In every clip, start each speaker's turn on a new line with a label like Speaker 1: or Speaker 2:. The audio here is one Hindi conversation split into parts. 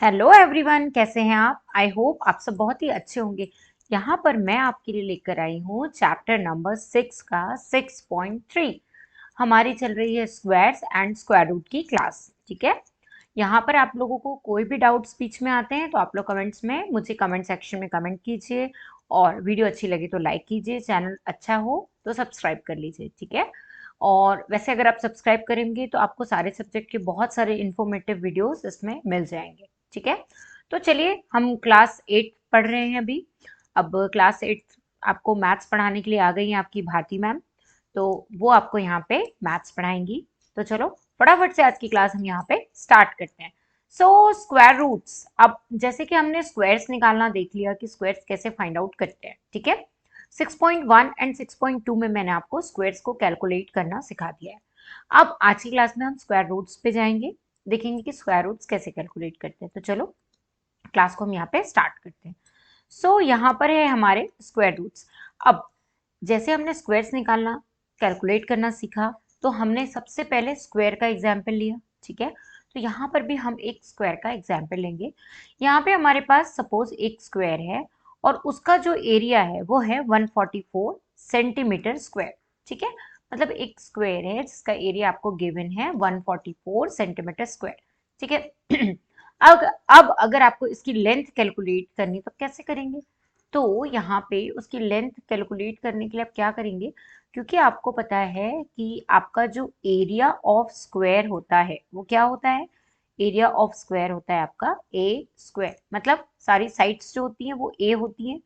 Speaker 1: हेलो एवरीवन, कैसे हैं आप? आई होप आप सब बहुत ही अच्छे होंगे। यहाँ पर मैं आपके लिए लेकर आई हूँ चैप्टर नंबर 6 का 6.3। हमारी चल रही है स्क्वायर्स एंड स्क्वायर रूट की क्लास। ठीक है। यहाँ पर आप लोगों को कोई भी डाउट्स बीच में आते हैं तो आप लोग कमेंट्स में मुझे कमेंट सेक्शन में कमेंट कीजिए, और वीडियो अच्छी लगी तो लाइक कीजिए, चैनल अच्छा हो तो सब्सक्राइब कर लीजिए। ठीक है। और वैसे अगर आप सब्सक्राइब करेंगे तो आपको सारे सब्जेक्ट के बहुत सारे इंफॉर्मेटिव वीडियोस इसमें मिल जाएंगे। ठीक है। तो चलिए, हम क्लास 8 पढ़ रहे हैं अभी। अब क्लास 8 आपको मैथ्स पढ़ाने के लिए आ गई हैं आपकी भारती मैम, तो वो आपको यहाँ पे मैथ्स पढ़ाएंगी। तो चलो फटाफट से आज की क्लास हम यहाँ पे स्टार्ट करते हैं। Square roots. अब जैसे कि हमने स्क्वायर्स निकालना देख लिया कि स्क्वायर्स कैसे फाइंड आउट करते हैं। ठीक है। 6.1 एंड 6.2 में मैंने आपको स्क्वायर्स को कैलकुलेट करना सिखा दिया है। अब आज की क्लास में हम स्क्वायर रूट्स पे जाएंगे, देखेंगे कि स्क्वायर रूट्स कैसे कैलकुलेट करते हैं। तो चलो क्लास को हम यहाँ पे स्टार्ट करते हैं। यहाँ पर है हमारे स्क्वायर रूट्स। अब जैसे हमने स्क्वायर्स निकालना, कैलकुलेट करना सीखा, तो हमने सबसे पहले स्क्वायर का एग्जाम्पल लिया। ठीक है। तो यहाँ पर भी हम एक स्क्वायर का एग्जाम्पल लेंगे। यहाँ पे हमारे पास सपोज एक स्क्वायर है और उसका जो एरिया है वो है 144 सेंटीमीटर स्क्वायर। ठीक है। मतलब एक स्क्वायर है जिसका एरिया आपको गिवन है 144 सेंटीमीटर स्क्वायर। ठीक है। अब अगर आपको इसकी लेंथ कैलकुलेट करनी तो कैसे करेंगे? तो यहाँ पे उसकी लेंथ कैलकुलेट करने के लिए आप क्या करेंगे, क्योंकि आपको पता है कि आपका जो एरिया ऑफ स्क्वायर होता है वो क्या होता है? एरिया ऑफ स्क्वायर होता है आपका ए स्क्वायर। मतलब सारी साइड्स जो होती हैं वो ए होती हैं।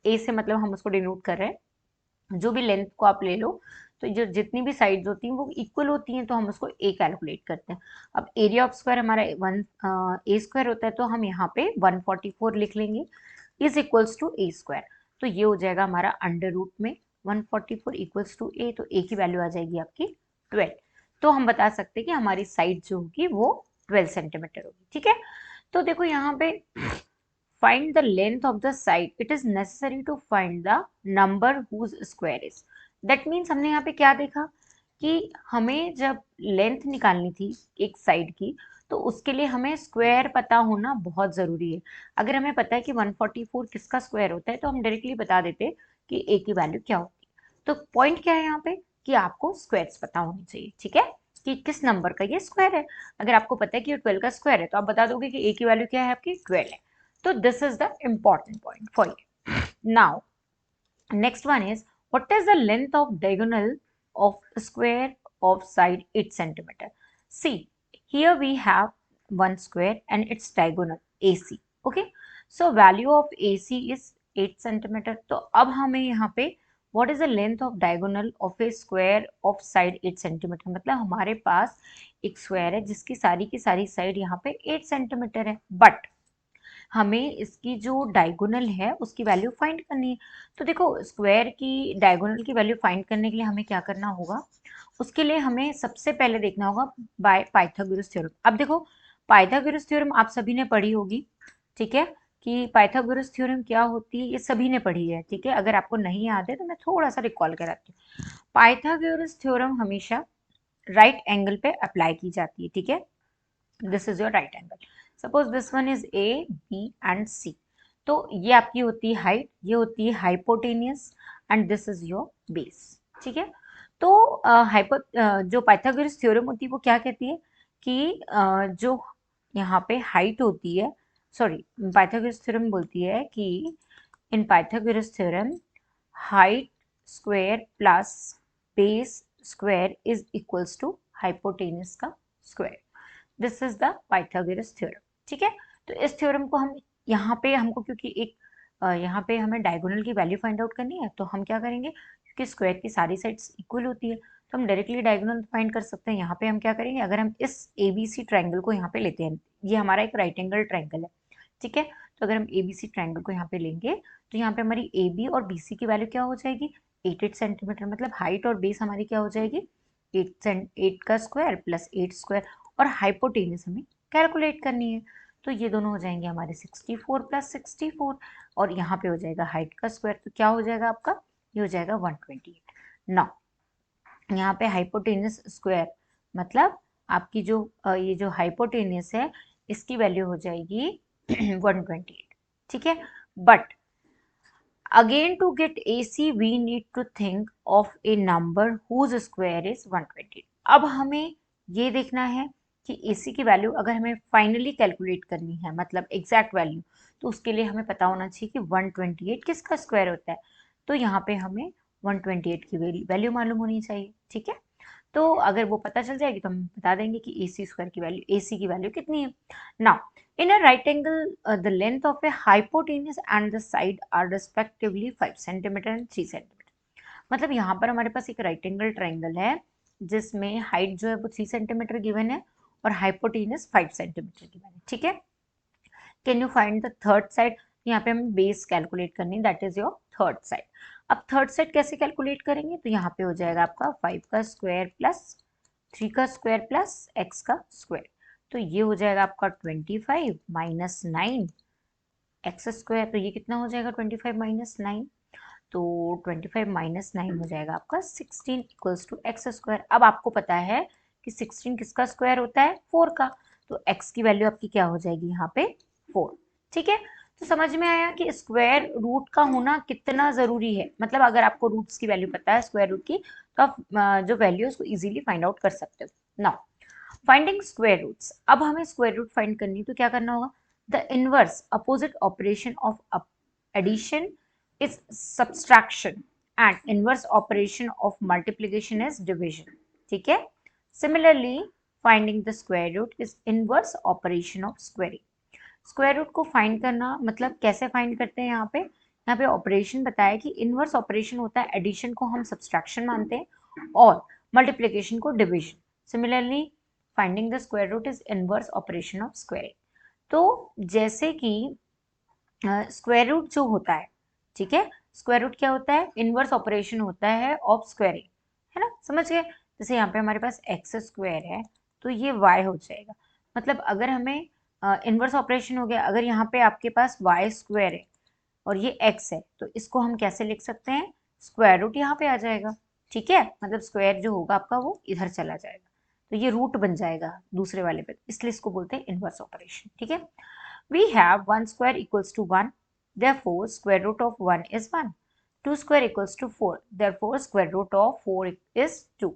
Speaker 1: ए से मतलब हम उसको डिनोट कर रहे हैं, जो भी लेंथ को आप ले लो, तो जो जितनी भी साइड्स होती हैं वो इक्वल होती हैं, तो हम उसको ए कैलकुलेट करते हैं। अब एरिया ऑफ स्क्वायर हमारा वन ए स्क्वायर होता है, तो हम यहाँ पे 144 लिख लेंगे is equals to a square. तो ये हो जाएगा हमारा अंडर रूट में 144 इक्वल्स टू ए, तो ए की वैल्यू आ जाएगी आपकी 12। तो हम बता सकते हैं कि हमारी साइड जो होगी वो 12 सेंटीमीटर होगी। ठीक है। तो देखो यहाँ पे find the length of the side, it is necessary to find the number whose square is। that means हमने यहाँ पे क्या देखा कि हमें जब लेंथ निकालनी थी एक साइड की, तो उसके लिए हमें स्क्वायर पता होना बहुत जरूरी है। अगर हमें पता है कि 144 किसका स्क्वायर होता है तो हम डायरेक्टली बता देते कि ए की वैल्यू क्या होती है। तो पॉइंट क्या है यहाँ पे कि आपको स्क्वायर्स पता होने चाहिए। ठीक है। कि किस नंबर का ये स्क्वायर है। अगर आपको पता है कि ये 12 का स्क्वायर है तो आप बता दोगे कि ए की वैल्यू क्या है आपकी 12 है। So this is the important point for you. Now, next one is, what is the length of diagonal of square of side 8 centimeter? See, here we have one square and its diagonal AC. Okay. So value of AC is 8 centimeter. तो अब हमें यहाँ पे what is the length of diagonal of a square of side 8 centimeter? मतलब हमारे पास एक स्क्वायर है जिसकी सारी की सारी साइड यहाँ पे 8 सेंटीमीटर है, बट हमें इसकी जो डायगोनल है उसकी वैल्यू फाइंड करनी है। तो देखो, स्क्वायर की डायगोनल की वैल्यू फाइंड करने के लिए हमें क्या करना होगा, उसके लिए हमें सबसे पहले देखना होगा बाय पाइथागोरस थ्योरम। अब देखो, पाइथागोरस थ्योरम आप सभी ने पढ़ी होगी। ठीक है। कि पाइथागोरस थ्योरम क्या होती है ये सभी ने पढ़ी है। ठीक है। अगर आपको नहीं याद है तो मैं थोड़ा सा रिकॉल कराती हूँ। पाइथागोरस थ्योरम हमेशा राइट एंगल पे अप्लाई की जाती है। ठीक है। This is your right angle. Suppose this one is A B and C. तो ये आपकी होती है हाइट, ये होती है hypotenuse, and this is your base. ठीक है। तो जो पाइथागोरस थ्योरम होती है वो क्या कहती है कि जो यहाँ पे हाइट होती है, सॉरी, पाइथागोरस थ्योरम बोलती है कि in Pythagoras theorem height square plus base square is equals to hypotenuse का square. This is the Pythagoras theorem. ठीक है। तो इस थ्योरम को हम यहाँ पे हमको क्योंकि एक यहाँ पे हमें डायगोनल की वैल्यू फाइंड आउट करनी है, तो हम क्या करेंगे, क्योंकि स्क्वायर की सारी साइड्स इक्वल होती है तो हम डायरेक्टली डायगोनल फाइंड कर सकते हैं। यहाँ पे हम क्या करेंगे, अगर हम इस एबीसी ट्रायंगल को यहाँ पे लेते हैं, ये हमारा एक राइट एंगल ट्रायंगल है। ठीक है। तो अगर हम एबीसी ट्रायंगल को यहाँ पे लेंगे तो यहाँ पे हमारी ए बी और बी सी की वैल्यू क्या हो जाएगी, 8 सेंटीमीटर। मतलब हाइट और बेस हमारी क्या हो जाएगी, 8 का स्क्वायर प्लस 8 स्क्वायर, और हाइपोटेनस हमें कैलकुलेट करनी है। तो ये दोनों हो जाएंगे हमारे 64 प्लस 64, और यहाँ पे हो जाएगा हाइट का स्क्वायर, तो क्या हो जाएगा आपका, ये हो जाएगा 128। नाउ यहाँ पे हाइपोटेनस स्क्वायर मतलब आपकी जो ये जो हाइपोटेनस है इसकी वैल्यू हो जाएगी 128, ठीक है। But again to get AC we need to think of a number whose square is 128. अब हमें ये देखना है कि AC की वैल्यू अगर हमें फाइनली कैलकुलेट करनी है, मतलब एग्जैक्ट वैल्यू, तो उसके लिए हमें पता होना चाहिए कि 128 किसका स्क्वायर होता है। तो यहाँ पे हमें 128 की वैल्यू मालूम होनी चाहिए, ठीक है। तो अगर वो पता चल जाएगी तो हम बता देंगे कि AC स्क्वायर की वैल्यू, AC की वैल्यू कितनी है। Now in a right angle, the length of a hypotenuse and the side are respectively 5 centimeter and 3 centimeter. मतलब यहाँ पर हमारे पास एक राइट एंगल ट्राइंगल है जिसमें हाइट जो है वो 3 सेंटीमीटर गिवन है और हाइपोटेनस 5 सेंटीमीटर गिवन है, ठीक है। Can you find the third side? यहाँ पे हमें बेस कैलकुलेट करनी, that is your third side. अब थर्ड साइड कैसे कैलकुलेट करेंगे? तो यहाँ पे हो जाएगा आपका 5 का स्क्वायर प्लस 3 का स्क्वायर प्लस x का स्क्वायर। तो ये हो जाएगा आपका 25 माइनस 9 एक्स स्क्वायर। तो ये कितना हो जाएगा 25 माइनस 9? तो 25 माइनस 9 हो जाएगा आपका 16 इक्वल्स टू एक्स स्क्वायर। अब आपको पता है कि 16 किसका स्क्वायर होता है? 4 का। तो x की वैल्यू आपकी क्या हो जाएगी यहाँ पे? 4, ठीक है। तो समझ में आया कि स्क्वायर रूट का होना कितना जरूरी है। मतलब अगर आपको रूट्स की वैल्यू पता है स्क्वायर रूट की, तो आप जो वैल्यू है उसको इजीली फाइंड आउट कर सकते हो। Now finding square roots. अब हमें स्क्वायर रूट फाइंड करनी, तो क्या करना होगा? The inverse opposite operation of addition is subtraction and inverse operation of multiplication is division, ठीक है। Similarly, finding the square root is inverse operation of squaring. Square root को फाइंड करना मतलब कैसे फाइंड करते हैं? यहाँ पे ऑपरेशन बताया कि इनवर्स ऑपरेशन होता है, एडिशन को हम सब्सट्रैक्शन मानते हैं और मल्टीप्लिकेशन को division. Similarly finding the square root is inverse operation of squaring. तो जैसे कि स्क्वायर रूट जो होता है, ठीक है, स्क्वायर रूट क्या होता है? इनवर्स ऑपरेशन होता है ऑफ स्क्वायरिंग, है ना, समझ गए। जैसे यहाँ पे हमारे पास एक्स स्क्वायर है तो ये वाई हो जाएगा। मतलब अगर हमें इनवर्स ऑपरेशन हो गया, अगर यहाँ पे आपके पास वाई स्क्वायर है और ये एक्स है, तो इसको हम कैसे लिख सकते हैं? स्क्वायर रूट यहाँ पे आ जाएगा, ठीक है। मतलब स्क्वायर जो होगा आपका वो इधर चला जाएगा, तो ये रूट बन जाएगा दूसरे वाले पे, इसलिए इसको बोलते हैं इनवर्स ऑपरेशन, ठीक है। We have 1 square equals to 1, therefore square root of 1 is 1. 2 square equals to 4, therefore square root of 4 is 2.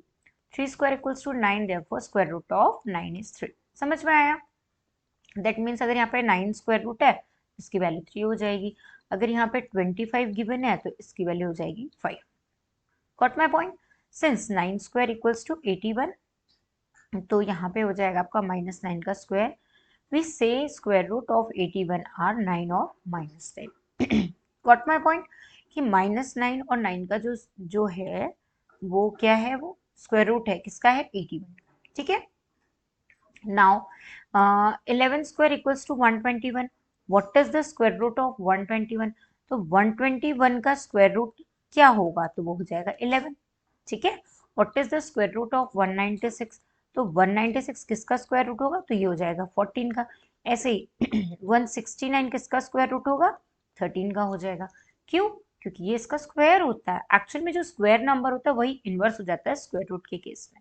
Speaker 1: 3 square equals to 9, therefore square root of 9 is 3. समझ में आया? That means अगर यहाँ पे 9 स्क्वायर रूट है, इसकी वैल्यू 3 हो जाएगी। अगर यहाँ पे 25 गिवन है तो इसकी वैल्यू हो जाएगी 5। Got my point? Since 9 square equals to 81, तो यहाँ पे हो जाएगा आपका -9 का square. We say square root of 81 are 9 और -10. Got my point? कि -9 और 9 का जो है वो क्या है? वो स्क्वायर रूट है, किसका है? 81, ठीक है। Now 11 square equals to 121. What is the square root of 121? तो 121 का स्क्वायर रूट क्या होगा? तो वो हो जाएगा 11, ठीक है। What is the square root of 196? तो 196 किसका स्क्वायर रूट होगा? तो ये हो जाएगा 14 का। ऐसे ही 169 किसका स्क्वायर रूट होगा? 13 का हो जाएगा। क्यों? क्योंकि ये इसका स्क्वायर होता है। एक्चुअल में जो स्क्वायर नंबर होता है वही इनवर्स हो जाता है स्क्वायर रूट के केस में,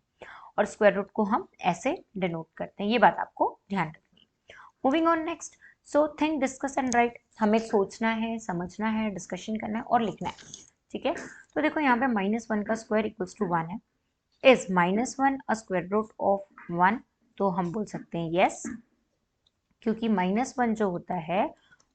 Speaker 1: और स्क्वायर रूट को हम ऐसे डिनोट करते हैं। ये बात आपको ध्यान रखनी है। Moving on next. So think, discuss and right. हमें सोचना है, समझना है, डिस्कशन करना है और लिखना है, ठीक है। तो देखो यहाँ पे -1 का स्क्वायर इक्वल्स टू 1 है। Is -1 a square root of 1? तो हम बोल सकते हैं यस, क्योंकि -1 जो होता है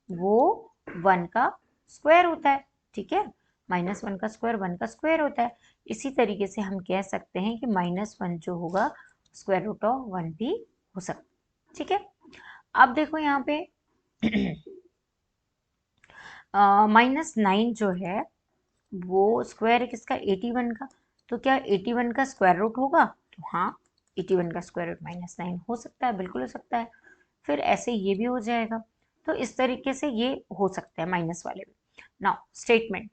Speaker 1: वो 1 का स्क्वायर होता है, ठीक है। -1 का स्क्वायर 1 का स्क्वायर होता है। इसी तरीके से हम कह सकते हैं कि -1 जो होगा स्क्वायर रूट ऑफ 1 भी हो सकता है, ठीक है। अब देखो यहाँ पे -9 जो है वो स्क्वायर है किसका? 81 का। तो क्या 81 का स्क्वायर रूट होगा? तो हाँ, 81 का स्क्वायर रूट -9 हो सकता है, बिल्कुल हो सकता है। फिर ऐसे ये भी हो जाएगा। तो इस तरीके से ये हो सकता है माइनस वाले भी। Now statement,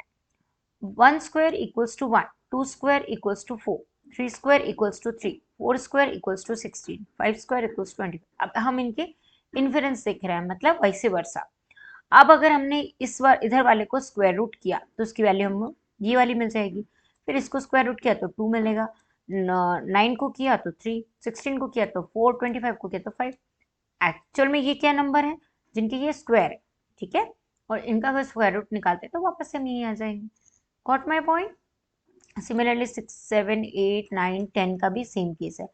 Speaker 1: 1 square equals to 1, 2 square equals to 4, 3 square equals to 3, 4 square equals to 16, 5 square equals to 20। अब हम इनके इन्फरेंस देख रहे हैं, मतलब वैसे वर्सा। अब अगर हमने इस बार इधर वाले को स्क्वायर रूट किया तो उसकी वैल्यू हम ये वाली मिल जाएगी। फिर इसको स्क्वायर रूट किया तो 2 मिलेगा, 9 को किया तो 3, 16 को किया तो 4, 25 को किया तो 5। एक्चुअल में ये क्या नंबर है? जिनके ये स्क्वायर है, ठीक है, और इनका अगर स्क्वायर रूट निकालते हैं तो वापस से हम यहीं आ जाएंगे। Got my point. सिमिलरली 6, 7, 8, 9, 10 का भी सेम केस है।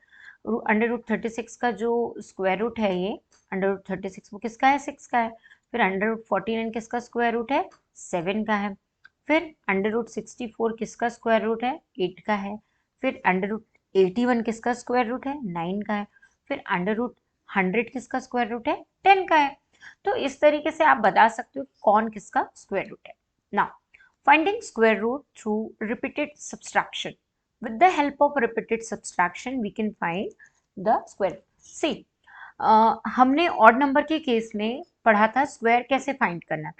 Speaker 1: अंडर रूट 36 का जो स्क्वायर रूट है, ये अंडर रूट 36 वो किसका है, 6 का है। फिर अंडर रूट 49 किसका स्क्वायर रूट है, 7 का है। फिर अंडर रूट 64 किसका स्क्वायर रूट है, 8 का है। फिर अंडर रूट 81 किसका स्क्वायर रूट है, 9 का है। फिर अंडर रूट 100 किसका स्क्वायर रूट है, 10 का है। तो इस तरीके से आप बता सकते हो कौन किसका स्क्वायर रूट है। Now finding square root through repeated subtraction. With the help of repeated subtraction, we can find the square root. See, हमने odd number के केस में पढ़ा था स्क्वायर कैसे फाइंड करना,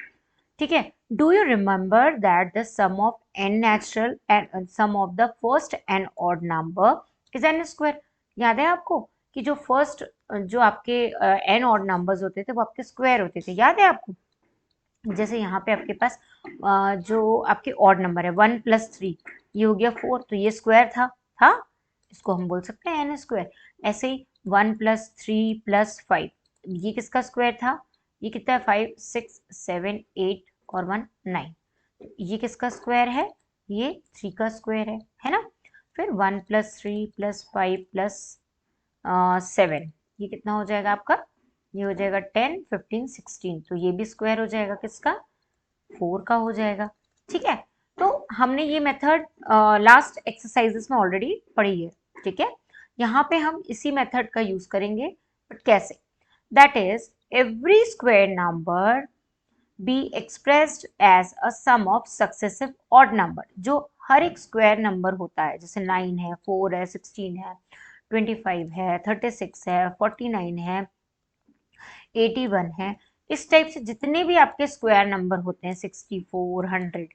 Speaker 1: ठीक है। Do you remember that the sum of n natural and sum of the first n odd number is n square. याद है आपको कि जो फर्स्ट जो आपके n ऑड नंबर्स होते थे वो आपके स्क्वायर होते थे, याद है आपको। जैसे यहाँ पे आपके पास जो आपके ऑड नंबर है 1 + 3, ये हो गया 4, तो ये स्क्वायर था, इसको हम बोल सकते हैं n स्क्वायर। ऐसे ही 1 + 3 + 5, ये किसका स्क्वायर था, ये कितना है 5, 6, 7, 8 और 1 9, ये किसका स्क्वायर है, ये 3 का स्क्वायर है ना। फिर 1 + 3 + 5 + 7, ये कितना हो जाएगा आपका, ये हो जाएगा 10, 15, 16, तो ये भी स्क्वायर हो जाएगा किसका, 4 का हो जाएगा, ठीक है। तो हमने ये मेथड लास्ट एक्सरसाइजेस में ऑलरेडी पढ़ी है, ठीक है। यहाँ पे हम इसी मेथड का यूज करेंगे, बट कैसे, that is every square number be expressed as a sum of successive odd number. जो हर एक स्क्वायर नंबर होता है, जैसे 9 है, 4 है, 16 है, 25 है, 36 है, 49 है, 81 है, इस टाइप से जितने भी आपके स्क्वायर नंबर होते हैं 64, 100,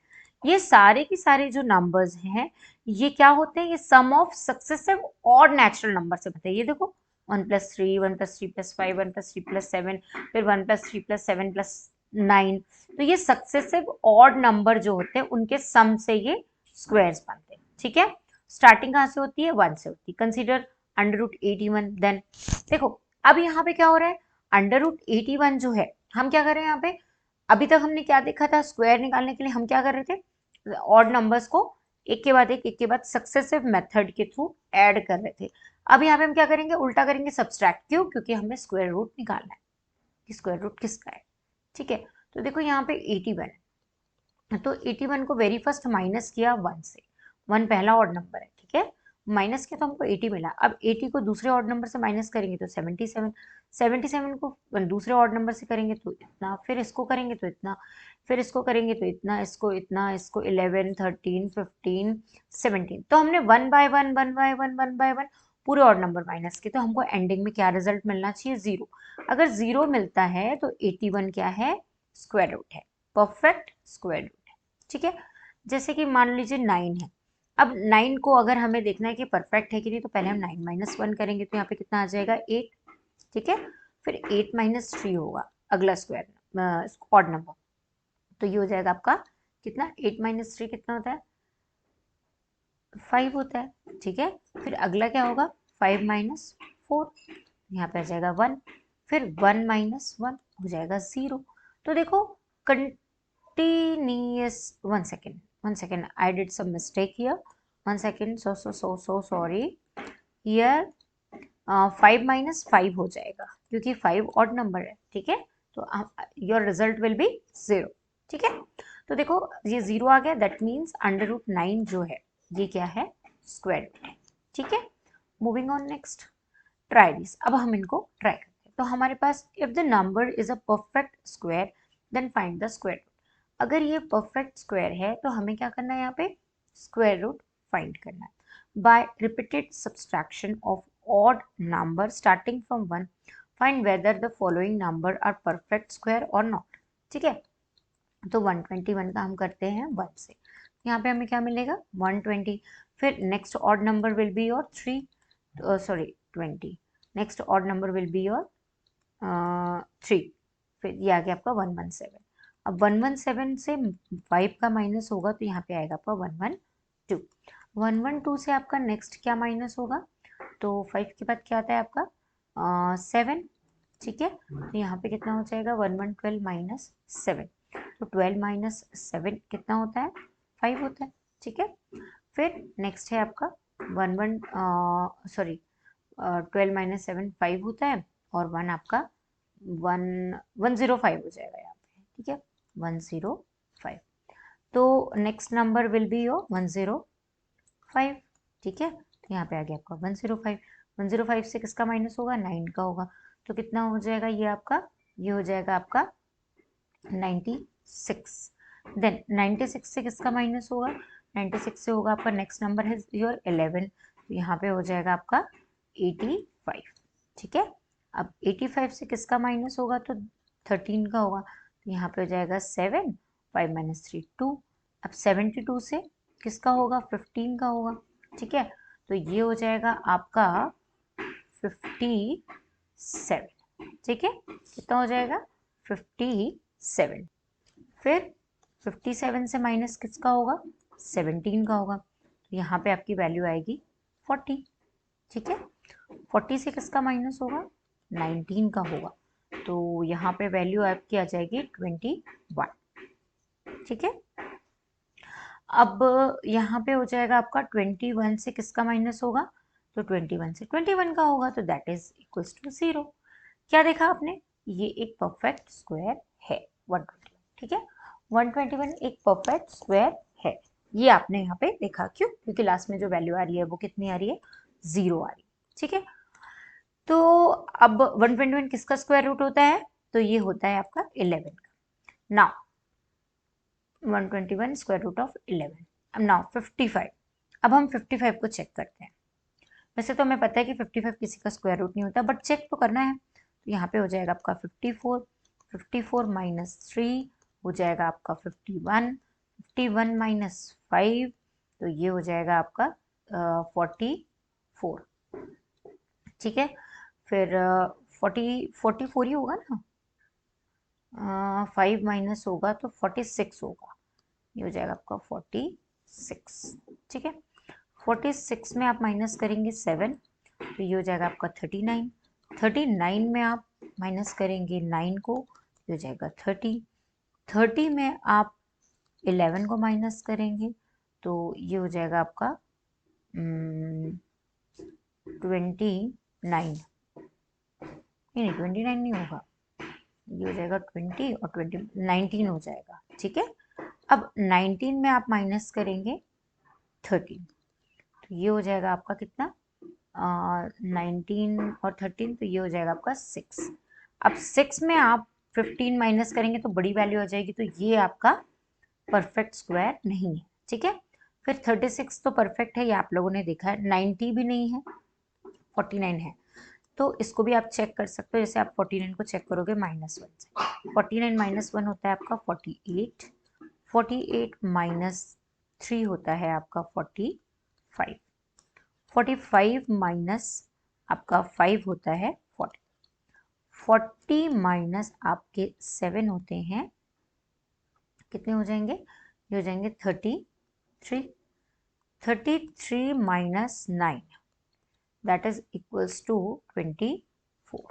Speaker 1: ये सारे के सारे जो नंबर्स हैं ये क्या होते हैं, ये सम ऑफ सक्सेसिव और नेचुरल नंबर से बनते हैं। ये देखो 1 + 3, 1 + 3 + 5, 1 + 3 + 7, फिर 1 + 3 + 7 + 9, तो ये सक्सेसिव ऑड नंबर जो होते हैं उनके सम से ये स्क्वायर्स बनते हैं, ठीक है। स्टार्टिंग कहाँ से होती है, 1 से होती है। कंसिडर अंडर रूट 81, देन देखो अब यहाँ पे क्या हो रहा है, अंडर रूट 81 जो है, हम क्या कर रहे हैं यहाँ पे, अभी तक हमने क्या देखा था, स्क्वायर निकालने के लिए हम क्या कर रहे थे, ऑड नंबर्स को एक के बाद एक के बाद सक्सेसिव मेथड के थ्रू ऐड कर रहे थे। अब यहाँ पे हम क्या करेंगे, उल्टा करेंगे, सब्सट्रैक्ट। क्यों, क्योंकि हमें स्क्वायर रूट निकालना है कि स्क्वायर रूट किसका है, ठीक है। तो देखो यहाँ पे 81 है, तो 81 को वेरी फर्स्ट माइनस किया 1 से, 1 पहला ऑड नंबर है, ठीक है, माइनस किया तो हमको 80 मिला। अब 80 को दूसरे ऑड नंबर से माइनस करेंगे तो 77, 77 को दूसरे ऑड नंबर से करेंगे तो इतना, फिर इसको करेंगे तो इतना, फिर इसको करेंगे तो इतना, इसको इतना, इसको 11, 13, 15, 17, तो हमने 1 बाय 1, 1 बाय 1, 1 बाय 1 पूरे ऑड नंबर माइनस किए, तो हमको एंडिंग में क्या रिजल्ट मिलना चाहिए, 0। अगर 0 मिलता है तो 81 क्या है, स्क्वायर रूट है, परफेक्ट स्क्वायर रूट है, ठीक है। जैसे कि मान लीजिए 9 है, अब 9 को अगर हमें देखना है कि परफेक्ट है कि नहीं, तो पहले हम 9 - 1 करेंगे, तो यहाँ पे कितना आ जाएगा, 8, ठीक है। फिर 8 - 3 होगा अगला स्क्वायर ऑड नंबर, तो ये हो जाएगा आपका कितना, 8 - 3 कितना होता है, 5 होता है, ठीक है। फिर अगला क्या होगा, 5 - 4, यहाँ पे आ जाएगा 1, फिर 1 - 1 हो जाएगा 0। तो देखो continuous, 1 second, I did some mistake here, 1 second, so sorry, here 5 - 5 हो जाएगा क्योंकि 5 ऑड नंबर है, ठीक है। तो योर रिजल्ट विल बी 0, ठीक है। तो देखो ये 0 आ गया, दैट मीन्स अंडर रूट 9 जो है ये क्या है, स्क्वायर रूट है, ठीक है। Moving on next, try this. अब हम इनको ट्राई करते हैं। तो हमारे पास if the number is a perfect square then find the square root. अगर ये परफेक्ट स्क्वायर है तो हमें क्या करना है, यहाँ पे स्क्वायर रूट फाइंड करना है by repeated subtraction of odd number starting from 1, find whether the following number are perfect square or not, ठीक है। तो 121 का हम करते हैं 1 से, यहाँ पे हमें क्या मिलेगा, 120। फिर next odd number will be your 3, sorry 20, next odd number will be your 3, फिर ये आ गया आपका 117। अब 117 से 5 का माइनस होगा तो यहाँ पे आएगा आपका 112। 112 से आपका नेक्स्ट क्या माइनस होगा, तो 5 के बाद क्या आता है आपका 7, ठीक है, तो यहाँ पे कितना हो जाएगा 1112 माइनस 7, तो 12 माइनस 7 कितना होता है 5 होता है। ठीक है, फिर नेक्स्ट है आपका 12 माइनस 7 5 होता है, और 1 आपका 105 हो जाएगा यहाँ पे। ठीक है, 105, तो next number will be your 105। ठीक है, तो यहाँ पे आ गया आपका 105। 105 से किसका माइनस होगा 9 का होगा, तो कितना हो जाएगा ये आपका, ये हो जाएगा आपका 96। देन 96 से किसका माइनस होगा, 96 से होगा आपका नेक्स्ट नंबर है योर 11, तो यहाँ पे हो जाएगा आपका 85। ठीक है, अब 85 से किसका माइनस होगा तो 13 का होगा, तो यहाँ पे हो जाएगा 7, 5 माइनस 3 2। अब 72 से किसका होगा 15 का होगा। ठीक है, तो ये हो जाएगा आपका 57। ठीक है, कितना हो जाएगा 57। फिर 57 से माइनस किसका होगा 17 का होगा, तो यहाँ पे आपकी वैल्यू आएगी 40। ठीक है, 40 से किसका माइनस होगा 19 का होगा, तो यहाँ पे वैल्यू आपकी आ जाएगी 21। ठीक है, अब यहाँ पे हो जाएगा आपका 21 से किसका माइनस होगा, तो 21 से 21 का होगा, तो दैट इज इक्वल्स टू 0। क्या देखा आपने, ये एक परफेक्ट स्क्वायर है 121। ठीक है, 121 एक परफेक्ट स्क्वायर है, ये आपने यहाँ पे देखा। क्यों, क्योंकि लास्ट में जो वैल्यू आ रही है वो कितनी आ रही है 0 आ रही है। ठीक है, तो अब 121 किसका स्क्वायर रूट होता है, तो ये होता है आपका 11 का। Now 121 square root of 11। अब नाउ 55, अब हम 55 को चेक करते हैं। वैसे तो हमें पता है कि 55 किसी का स्क्वायर रूट नहीं होता, बट चेक तो करना है। तो यहाँ पे हो जाएगा आपका 54, 54 माइनस 3 हो जाएगा आपका 51, 51 माइनस 5, तो ये हो जाएगा आपका 44। ठीक है, फिर 44 ही होगा ना, 5 माइनस होगा तो 46 होगा, ये हो जाएगा आपका 46। ठीक है, 46 में आप माइनस करेंगे 7, तो ये हो जाएगा आपका 39। 39 में आप माइनस करेंगे 9 को, ये हो जाएगा 30। 30 में आप 11 को माइनस करेंगे, तो ये हो जाएगा आपका 29। नहीं 29 नहीं होगा, ये हो जाएगा 20 और 20 19 हो जाएगा। ठीक है, अब 19 में आप माइनस करेंगे 13, तो ये हो जाएगा आपका कितना 19 और 13, तो ये हो जाएगा आपका 6। अब 6 में आप 15 माइनस करेंगे तो बड़ी वैल्यू आ जाएगी, तो ये आपका परफेक्ट स्क्वायर नहीं है। ठीक है, फिर 36 तो परफेक्ट है, ये आप लोगों ने देखा है। 90 भी नहीं है, 49 है, तो इसको भी आप चेक कर सकते हो। जैसे आप 49 को चेक करोगे -1 से, 49 - 1 होता है आपका 48, 48 माइनस 3 होता है आपका 45, 45 माइनस आपका 5 होता है 40, 40 माइनस आपके 7 होते हैं, कितने हो जाएंगे, ये हो जाएंगे 33, 33 minus 9 that is equals to 24,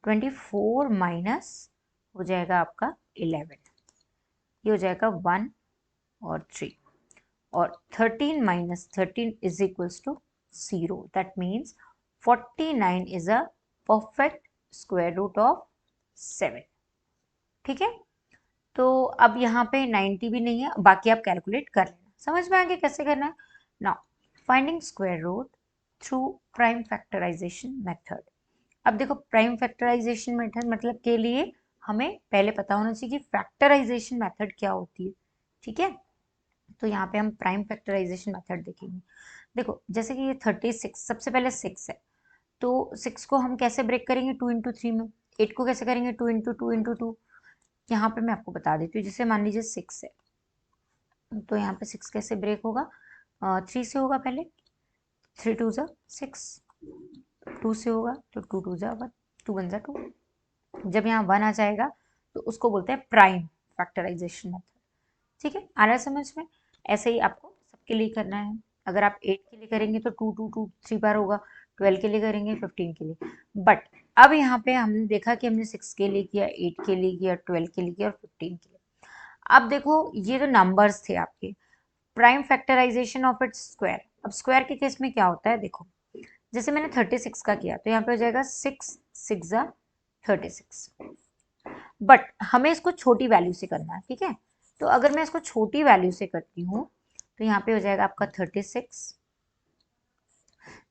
Speaker 1: 24 minus हो जाएगा आपका 11, ये हो जाएगा 1 और 3, और 13 minus 13 is equals to 0, that means 49 is a perfect square root of 7। ठीक है, तो अब यहाँ पे 90 भी नहीं है, बाकी आप कैलकुलेट कर लेना। समझ में आ गया कैसे करना है। Now finding square root through prime factorization method. अब देखो, प्राइम फैक्टराइजेशन मेथड मतलब के लिए हमें पहले पता होना चाहिए कि फैक्टराइजेशन मेथड क्या होती है। ठीक है, तो यहाँ पे हम प्राइम फैक्टराइजेशन मेथड देखेंगे। देखो, जैसे कि ये 36, सबसे पहले 6 है, तो 6 को हम कैसे ब्रेक करेंगे 2 इंटू 3 में। 8 को कैसे करेंगे 2 इंटू 2 इंटू 2। यहाँ पे मैं आपको बता देती हूँ, जैसे मान लीजिए 6 है, तो यहाँ पे 6 कैसे ब्रेक होगा, 3 से होगा पहले, 3 2 ज़ा 6, 2 से होगा तो 2 2 ज़ा 1, 2 1 ज़ा 2। जब यहाँ 1 आ जाएगा तो उसको बोलते हैं प्राइम फैक्टराइजेशन मेथड। ठीक है, आ रहा है समझ में। ऐसे ही आपको सबके लिए करना है। अगर आप 8 के लिए करेंगे तो 2 2 2 3 बार होगा, 12 के लिए करेंगे 15 के लिए, बट अब यहाँ पे हमने देखा कि हमने 6 के लिए किया, 8 के लिए किया, 12 के लिए किया और 15 के लिए। अब देखो ये जो नंबर्स थे आपके, prime factorization of its square. अब स्क्वायर के केस में क्या होता है, देखो जैसे मैंने 36 का किया तो यहाँ पे हो जाएगा 6 6 36, बट हमें इसको छोटी वैल्यू से करना है, ठीक है। तो अगर मैं इसको छोटी वैल्यू से करती हूँ तो यहाँ पे हो जाएगा आपका 36,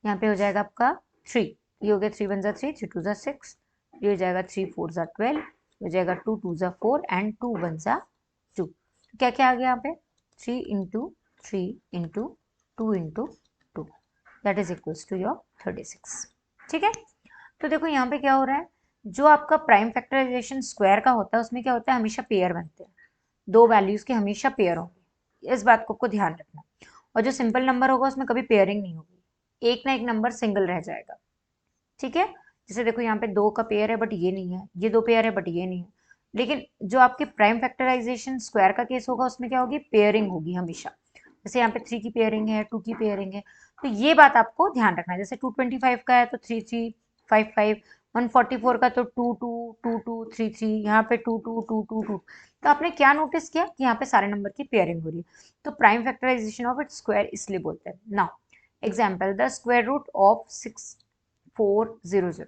Speaker 1: यहाँ पे हो जाएगा आपका 3, ये हो गया 3 1 3, 3 2 6, ये हो जाएगा 3 4 12, हो जाएगा 2 2 4 एंड 2 1 2। तो क्या क्या आ गया यहाँ पे, 3 into 3 into 2 into 2, that is equals to your 36, ठीक है। तो देखो यहाँ पे क्या हो रहा है, जो आपका प्राइम फैक्टराइजेशन स्क्वायर का होता है उसमें क्या होता है, हमेशा पेयर बनते हैं, दो वैल्यूज के हमेशा पेयर होंगे, इस बात को आपको ध्यान रखना। और जो सिंपल नंबर होगा उसमें कभी पेयरिंग नहीं होगी, एक ना एक नंबर सिंगल रह जाएगा, ठीक है। जैसे देखो यहाँ पे 2 का पेयर है बट ये नहीं है, ये 2 पेयर है बट ये नहीं है, लेकिन जो आपके प्राइम फैक्टराइजेशन स्क्वायर का केस होगा उसमें क्या होगी, पेयरिंग होगी हमेशा। जैसे यहाँ पे 3 की पेयरिंग है, 2 की पेयरिंग है, तो ये बात आपको ध्यान रखना है। जैसे 225 का है तो 3 3 5 5, 144 का तो 2 2 2 2 3 3, यहाँ पे 2 2 2 2 2। तो आपने क्या नोटिस किया कि यहाँ पे सारे नंबर की पेयरिंग हो रही है, तो prime factorization of it square इसलिए बोलते हैं। Now example, the square root of 6400।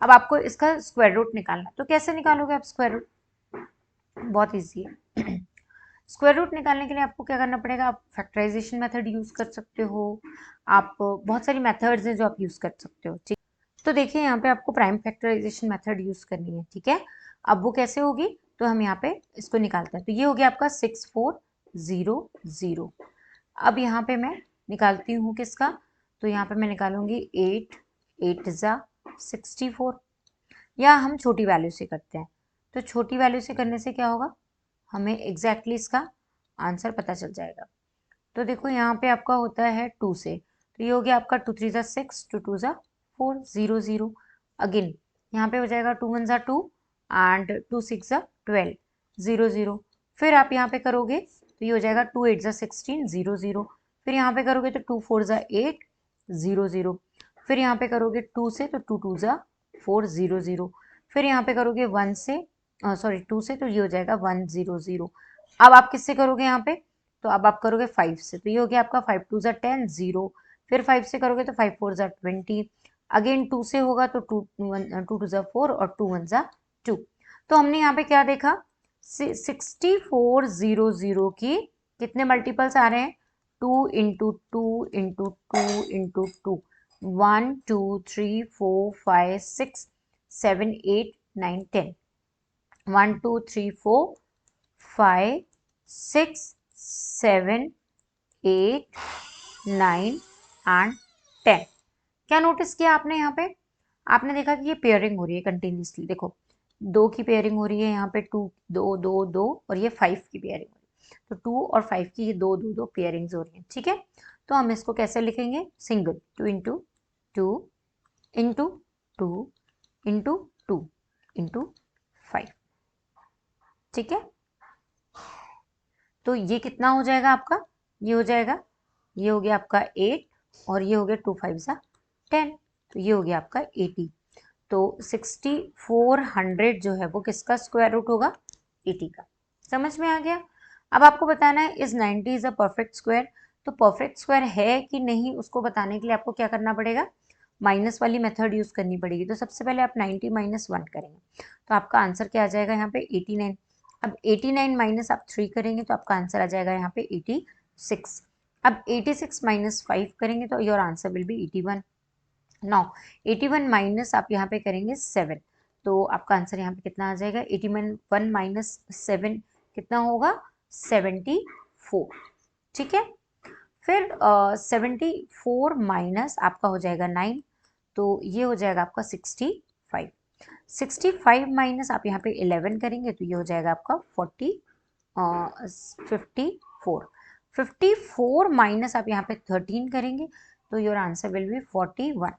Speaker 1: अब आपको इसका स्क्वायर रूट निकालना है, तो कैसे निकालोगे आप स्क्वायर रूट, बहुत ईजी है। स्क्वायर रूट निकालने के लिए आपको क्या करना पड़ेगा, आप फैक्टराइजेशन मेथड यूज कर सकते हो, आप बहुत सारी मेथड्स हैं जो आप यूज कर सकते हो, ठीक। तो देखिए यहाँ पे आपको प्राइम फैक्टराइजेशन मेथड यूज करनी है, ठीक है। अब वो कैसे होगी, तो हम यहाँ पे इसको निकालते हैं। तो ये हो गया आपका 6400। अब यहाँ पे मैं निकालती हूँ किसका, तो यहाँ पे मैं निकालूंगी 8 8 जा 64, या हम छोटी वैल्यू से करते हैं। तो छोटी वैल्यू से करने से क्या होगा, हमें एग्जैक्टली इसका आंसर पता चल जाएगा। तो देखो यहाँ पे आपका होता है 2 से, तो ये हो गया आपका 2 3 जा 6, 2 2 जा 4 0 0। अगेन यहाँ पे हो जाएगा 2 1 जा 2 एंड 2 6 जा 12 0 0। फिर आप यहाँ पे करोगे तो ये हो जाएगा 2 8 जा 16 0 0। फिर यहाँ पे करोगे तो 2 4 जा 8 0 0। फिर यहाँ पे करोगे 2 से तो 2 2 जा 4 0 0। फिर यहाँ पे करोगे 1 से, सॉरी 2 से, तो ये हो जाएगा 1 0 0। अब आप किससे करोगे यहाँ पे, तो अब आप करोगे 5 से, तो ये हो गया आपका 5 2 जा 10 0। फिर 5 से करोगे तो 5 4 जा 20। अगेन 2 से होगा तो 2 2 जा 4 और 2 1 जा 2। तो हमने यहाँ पे क्या देखा, 6400 की कितने मल्टीपल्स आ रहे हैं, 2 इंटू 2 इंटू 2 इंटू 2, 1 2 3 4 5 6 7 8 9 10, 1 2 3 4 5 6 7 8 9 एंड 10। क्या नोटिस किया आपने यहाँ पे, आपने देखा कि ये पेयरिंग हो रही है कंटिन्यूसली। देखो 2 की पेयरिंग हो रही है यहाँ पे, 2 2 2 2, और ये 5 की पेयरिंग हो रही है। तो 2 और 5 की ये 2 2 2 पेयरिंग्स हो रही हैं, ठीक है। तो हम इसको कैसे लिखेंगे, single 2 into 2 into 2 into 2 into 5, ठीक है। तो ये कितना हो जाएगा आपका, ये हो जाएगा, ये हो गया आपका 8 और ये हो गया 2 5 सा 10, तो ये हो गया आपका 80। तो 6400 जो है वो किसका स्क्वायर रूट होगा, 80 का। समझ में आ गया। अब आपको बताना है is 90 is a perfect square. तो परफेक्ट स्क्वायर है कि नहीं उसको बताने के लिए आपको क्या करना पड़ेगा, माइनस वाली मेथड यूज करनी पड़ेगी। तो सबसे पहले आप 90 माइनस 1 करेंगे तो आपका आंसर क्या आ जाएगा यहाँ पे 89। अब 89 माइनस आप 3 करेंगे तो आपका आंसर आ जाएगा यहाँ पे 86। अब 86 माइनस 5 करेंगे तो your answer will be 81। Now 81 minus आप यहाँ पे करेंगे 7, तो आपका आंसर यहाँ पे कितना आ जाएगा, 81 माइनस 7 कितना होगा, 74, ठीक है। फिर 74 माइनस आपका हो जाएगा 9, तो ये हो जाएगा आपका 65। 65 माइनस आप यहाँ पे 11 करेंगे तो ये हो जाएगा आपका 54। 54 माइनस आप यहाँ पे 13 करेंगे तो your answer will be 41।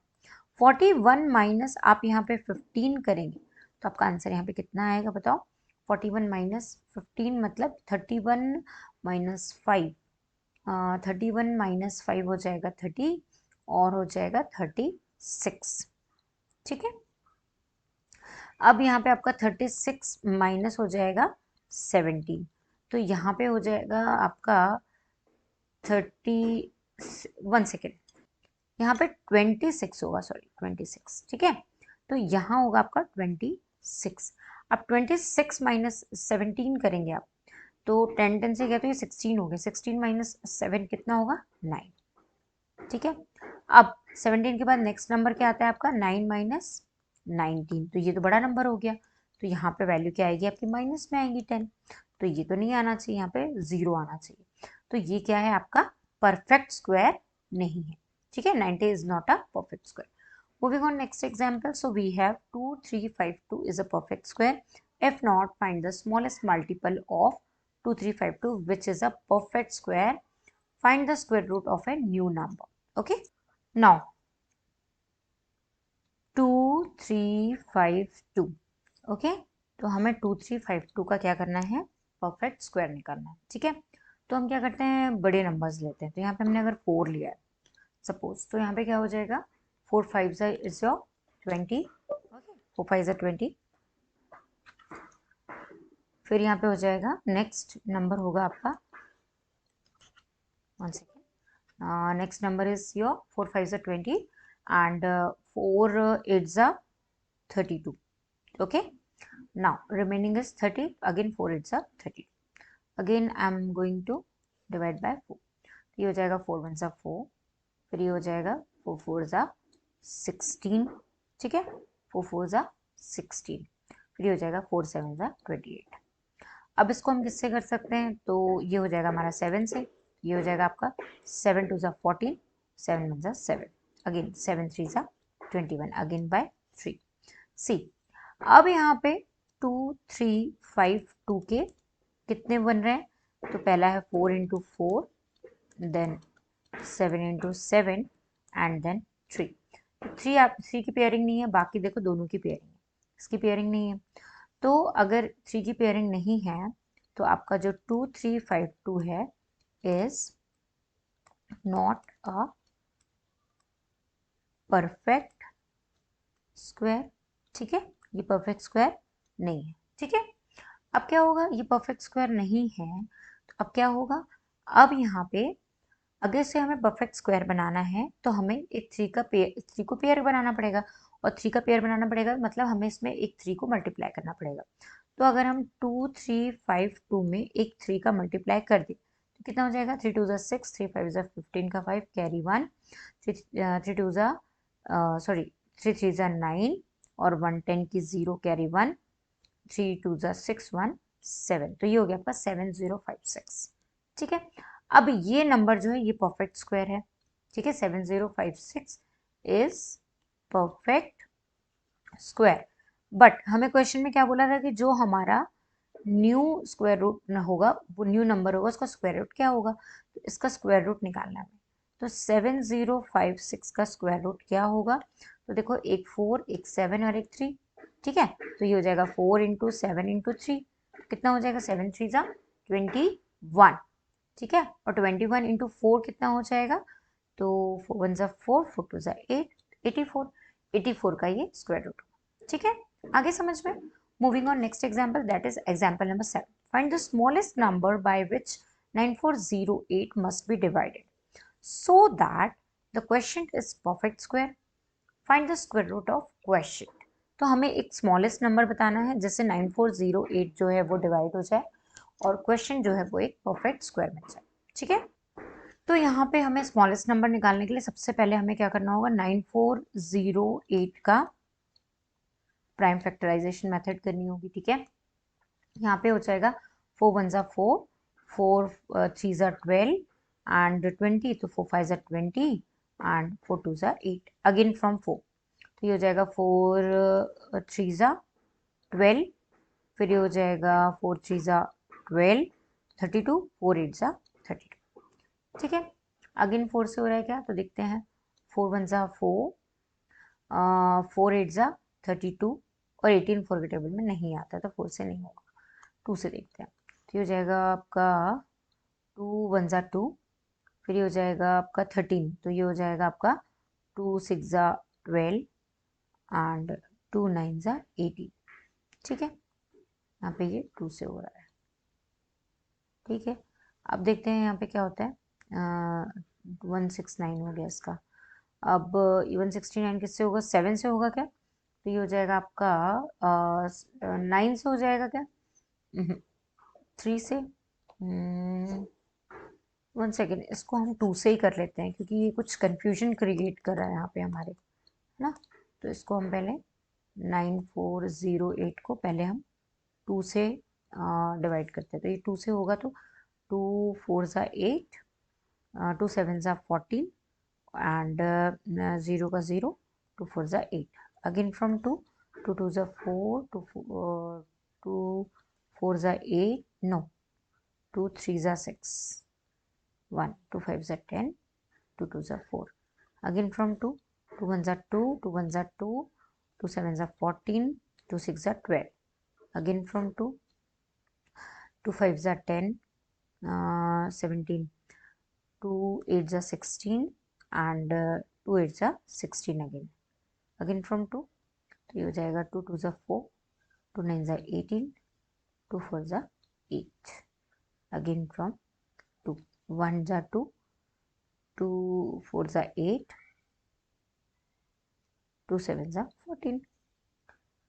Speaker 1: 41 minus आप यहाँ पे 15 करेंगे तो आपका आंसर यहाँ पे कितना आएगा बताओ, 41 माइनस 15 मतलब 31 माइनस 5, 31 माइनस 5 हो जाएगा 30 और हो जाएगा 36, ठीक है। अब यहाँ पे आपका 36 माइनस हो जाएगा 17, तो यहाँ पे हो जाएगा आपका 1 सेकेंड, यहाँ पे 26 होगा, सॉरी 26, ठीक है। तो यहाँ होगा आपका 26। अब 26 माइनस 17 करेंगे आप, तो 10 से गया तो ये 16 हो गया, 16 माइनस 7 कितना होगा, 9, ठीक है। अब 17 के बाद नेक्स्ट नंबर क्या आता है आपका, 9 माइनस 19, तो ये तो बड़ा नंबर हो गया, तो यहाँ पे वैल्यू क्या आएगी आपकी, माइनस में आएगी 10, तो ये तो नहीं आना चाहिए, यहाँ पे 0 आना चाहिए, तो ये क्या है आपका परफेक्ट स्क्वायर नहीं है, ठीक है। 90 is not a perfect square. Moving on next example, so we have 2352 is a perfect square. If not, find the smallest multiple of 2352 which is a perfect square. Find the square root of a new number. Okay. Now 2352. Okay. तो हमें 2352 का क्या करना है, परफेक्ट स्क्वायर निकालना है, ठीक है। तो हम क्या करते हैं, बड़े नंबर्स लेते हैं, तो यहाँ पे हमने अगर 4 लिया है सपोज, तो यहाँ पे क्या हो जाएगा, 4 5 इज योर 20, ओके, 4 5 20, फिर यहाँ पे हो जाएगा नेक्स्ट नंबर होगा आपका, 1 second, next number is your 4 5 20 and 4 8 32, okay. Now remaining is 30, again 4 8 30, again I am going to divide by 4, ये हो जाएगा 4 1 4, फिर ये हो जाएगा 4 4 16, ठीक है, 4 4 16, फिर ये हो जाएगा 4 7 28। अब इसको हम किससे कर सकते हैं, तो ये हो जाएगा हमारा 7 से, ये हो जाएगा आपका 7 2 14, 7 1 7, अगेन 7 3 21, अगेन बाय 3। सी, अब यहाँ पे 2 3 5 2 के कितने बन रहे हैं, तो पहला है 4 into 4, then 7 into 7 and then 3। 3 की पेयरिंग नहीं है, बाकी देखो दोनों की पेयरिंग है, इसकी पेयरिंग नहीं है। तो अगर 3 की पेयरिंग नहीं है तो आपका जो 2352 है is not a perfect square, ठीक है, ये परफेक्ट स्क्वायर नहीं है, ठीक है। अब क्या होगा, ये परफेक्ट स्क्वायर नहीं है, तो अब क्या होगा, अब यहाँ पे अगर से हमें परफेक्ट स्क्वायर बनाना है तो हमें एक 3 को पेयर बनाना पड़ेगा, और 3 का पेयर बनाना पड़ेगा मतलब हमें इसमें एक 3 को मल्टीप्लाई करना पड़ेगा। तो अगर हम 2352 में एक 3 का मल्टीप्लाई कर दें तो कितना हो जाएगा, 3 2 6, 3 5 15 का 5 कैरी 1, 3 2 सॉरी 3 3 9 और 1 10 की 0 कैरी 1, 3 2 6 1 7, तो ये हो गया आपका 7056, ठीक है। अब ये नंबर जो है ये परफेक्ट स्क्वायर है, ठीक है, 7056 इज परफेक्ट स्क्वायर। बट हमें क्वेश्चन में क्या बोला था कि जो हमारा न्यू स्क्वायर रूट होगा, वो न्यू नंबर होगा, उसका स्क्वायर रूट क्या होगा, तो इसका स्क्वायर रूट निकालना है। तो 7056 का स्क्वायर रूट क्या होगा, तो देखो एक 4 एक 7 और एक 3, ठीक है, तो ये हो जाएगा 4 इंटू 7 इंटू 3, कितना हो जाएगा, 7 3 21, ठीक है, और 21 इंटू 4 कितना हो जाएगा, तो 4 1 4, 4 2 8, 84, 84 का ये स्क्वायर रूट, ठीक है। आगे समझ में। Moving on next example, that is example number 7। Find the smallest number by which 9408 must be divided so that the quotient is perfect square. Find the square root of quotient. तो हमें एक स्मॉलेस्ट नंबर बताना है जिससे 9408 जो है वो डिवाइड हो जाए और क्वेश्चन जो है वो एक परफेक्ट स्क्वायर बन जाए, ठीक है। तो यहाँ पे हमें स्मॉलेस्ट नंबर निकालने के लिए सबसे पहले हमें क्या करना होगा, 9408 का प्राइम फैक्टराइजेशन मेथड करनी होगी, ठीक है। यहाँ पे हो जाएगा 4 1 4, 4 3 12 एंड 20, तो 4 5 20 एंड 4 2 8, अगेन फ्रॉम 4, तो ये हो जाएगा 4 3 12, फिर ये हो जाएगा 4 3 12 32, 4 8 32, ठीक है। अगेन 4 से हो रहा है क्या, तो देखते हैं, 4 1 4, 4 8 32, और 18 4 के टेबल में नहीं आता तो 4 से नहीं होगा, 2 से देखते हैं, तो ये हो जाएगा आपका 2 1 2, फिर ये हो जाएगा आपका 13, तो ये हो जाएगा आपका 2 6 12 एंड 2 9 18, ठीक है, यहाँ पे ये 2 से हो रहा है। ठीक है, अब देखते हैं यहाँ पे क्या होता है। 169 हो गया इसका। अब 169 किससे होगा, 7 से होगा क्या? तो ये हो जाएगा आपका 9 से हो जाएगा क्या? 3 से। 1 सेकेंड, इसको हम 2 से ही कर लेते हैं क्योंकि ये कुछ कंफ्यूजन क्रिएट कर रहा है यहाँ पे हमारे, है ना। तो इसको हम पहले 9408 को पहले हम 2 से डिवाइड करते हैं। तो ये 2 से होगा तो 2 4 ज़ा 8, 2 7 ज़ा 14 and 0 का 0, 2 4 ज़ा 8, again from 2, 2 2 ज़ा 4, 2 4 ज़ा 8, no, 2 3 ज़ा 6, 1 2 5 ज़ा 10, 2 2 ज़ा 4, again from 2, 2 1 ज़ा 2, 2 1 ज़ा 2, 2 7 ज़ा 14, 2 6 ज़ा 12, again from 2, 2 5 ज़ा 10, 17, 2 8 ज़ा 16 and 2 8 ज़ा 16 again from 2, तो ये हो जाएगा 2 2 ज़ा 4, 2 9 ज़ा 18, 2 4 ज़ा 8, again from 2, 1 ज़ा 2, 2 4 ज़ा 8, 2 7 ज़ा 14,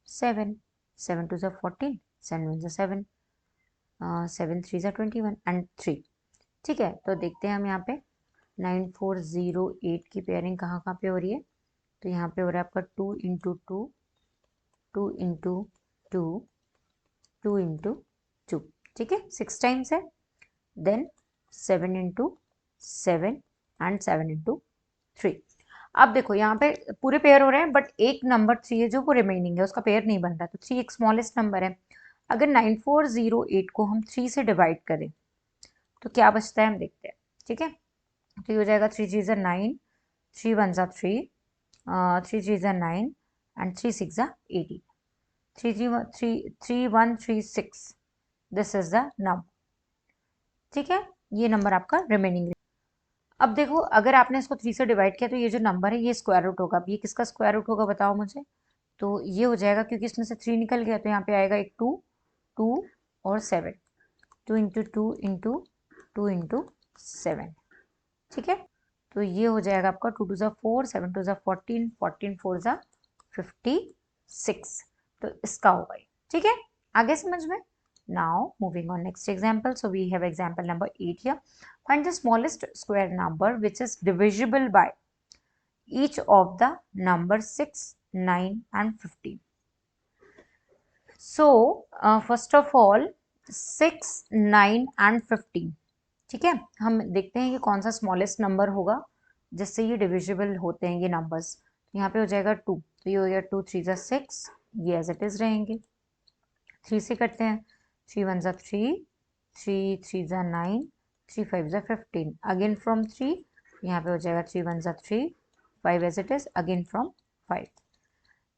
Speaker 1: 7 7 2 ज़ा 14, 7 1 ज़ा 7, 7 3 ज़ा 21 and 3। ठीक है, तो देखते हैं हम यहाँ पे 9408 की पेयरिंग कहाँ कहाँ पे हो रही है। तो यहाँ पे हो रहा है आपका 2 इंटू 2, 2 इंटू 2, 2 इंटू 2, ठीक है, 6 टाइम्स है। Then 7 into 7 and 7 into 3। अब देखो यहाँ पे पूरे पेयर हो रहे हैं बट एक नंबर 3 है जो वो रिमेनिंग है, उसका पेयर नहीं बन रहा। तो 3 एक स्मॉलेस्ट नंबर है। अगर 9408 को हम 3 से डिवाइड करें तो क्या बचता है हम देखते हैं। ठीक है, तो ये हो जाएगा 3 3 ज़ा 9, 3 1 ज़ा 3, 3 3 ज़ा 9 एंड 3 6 ज़ा 18, 3 3 1 3 6, दिस इज द नंबर। ठीक है, ये नंबर आपका रिमेनिंग। अब देखो अगर आपने इसको 3 से डिवाइड किया तो ये जो नंबर है ये स्क्वायर रूट होगा। अब ये किसका स्क्वायर रूट होगा बताओ मुझे। तो ये हो जाएगा क्योंकि इसमें से 3 निकल गया तो यहाँ पे आएगा एक 2, 2 और 7, 2 इंटू 2 इंटू 2 इंटू 7। ठीक है, तो ये हो जाएगा आपका 2 2 ज़ा 4, 7 2 ज़ा 14, 14 4 ज़ा 56। तो इसका होगा ये। ठीक है, आगे समझ में। Now moving on next example. So we have example number 8 here. Find the smallest square number which is divisible by each of the number 6, 9 and 15. So first of all 6, 9 and 15. ठीक है, हम देखते हैं कि कौन सा स्मॉलेस्ट नंबर होगा जिससे ये डिविजिबल होते हैं ये नंबर्स। यहाँ पे हो जाएगा 2, तो ये हो गया 2 3 ज़ा 6, ये एज इट इज रहेंगे। 3 से करते हैं, 3 1 ज़ा 3, 3 3 ज़ा 9, 3 5 ज़ा 15, अगेन फ्रॉम 3, यहाँ पे हो जाएगा 3 1 ज़ा 3, 5 as it is, again from 5।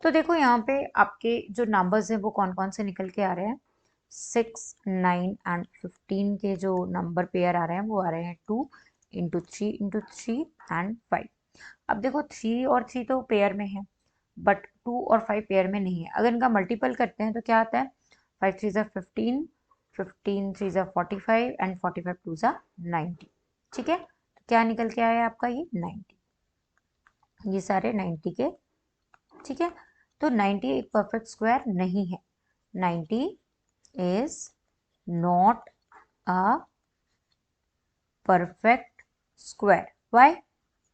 Speaker 1: तो देखो यहाँ पे आपके जो नंबर्स हैं वो कौन कौन से निकल के आ रहे हैं। 6, 9 एंड 15 के जो नंबर पेयर आ रहे हैं वो आ रहे हैं 2 इंटू 3 इंटू 3 एंड 5। अब देखो 3 और 3 तो पेयर में है बट 2 और 5 पेयर में नहीं है। अगर इनका मल्टीपल करते हैं तो क्या आता है, 5 3 ज़ा 15, 15 3 ज़ा 45 एंड 45 2 ज़ा 90। ठीक है, तो क्या निकल के आया आपका ये 90, ये सारे 90 के। ठीक है, तो 90 एक परफेक्ट स्क्वायर नहीं है। 90 is not a perfect square. Why,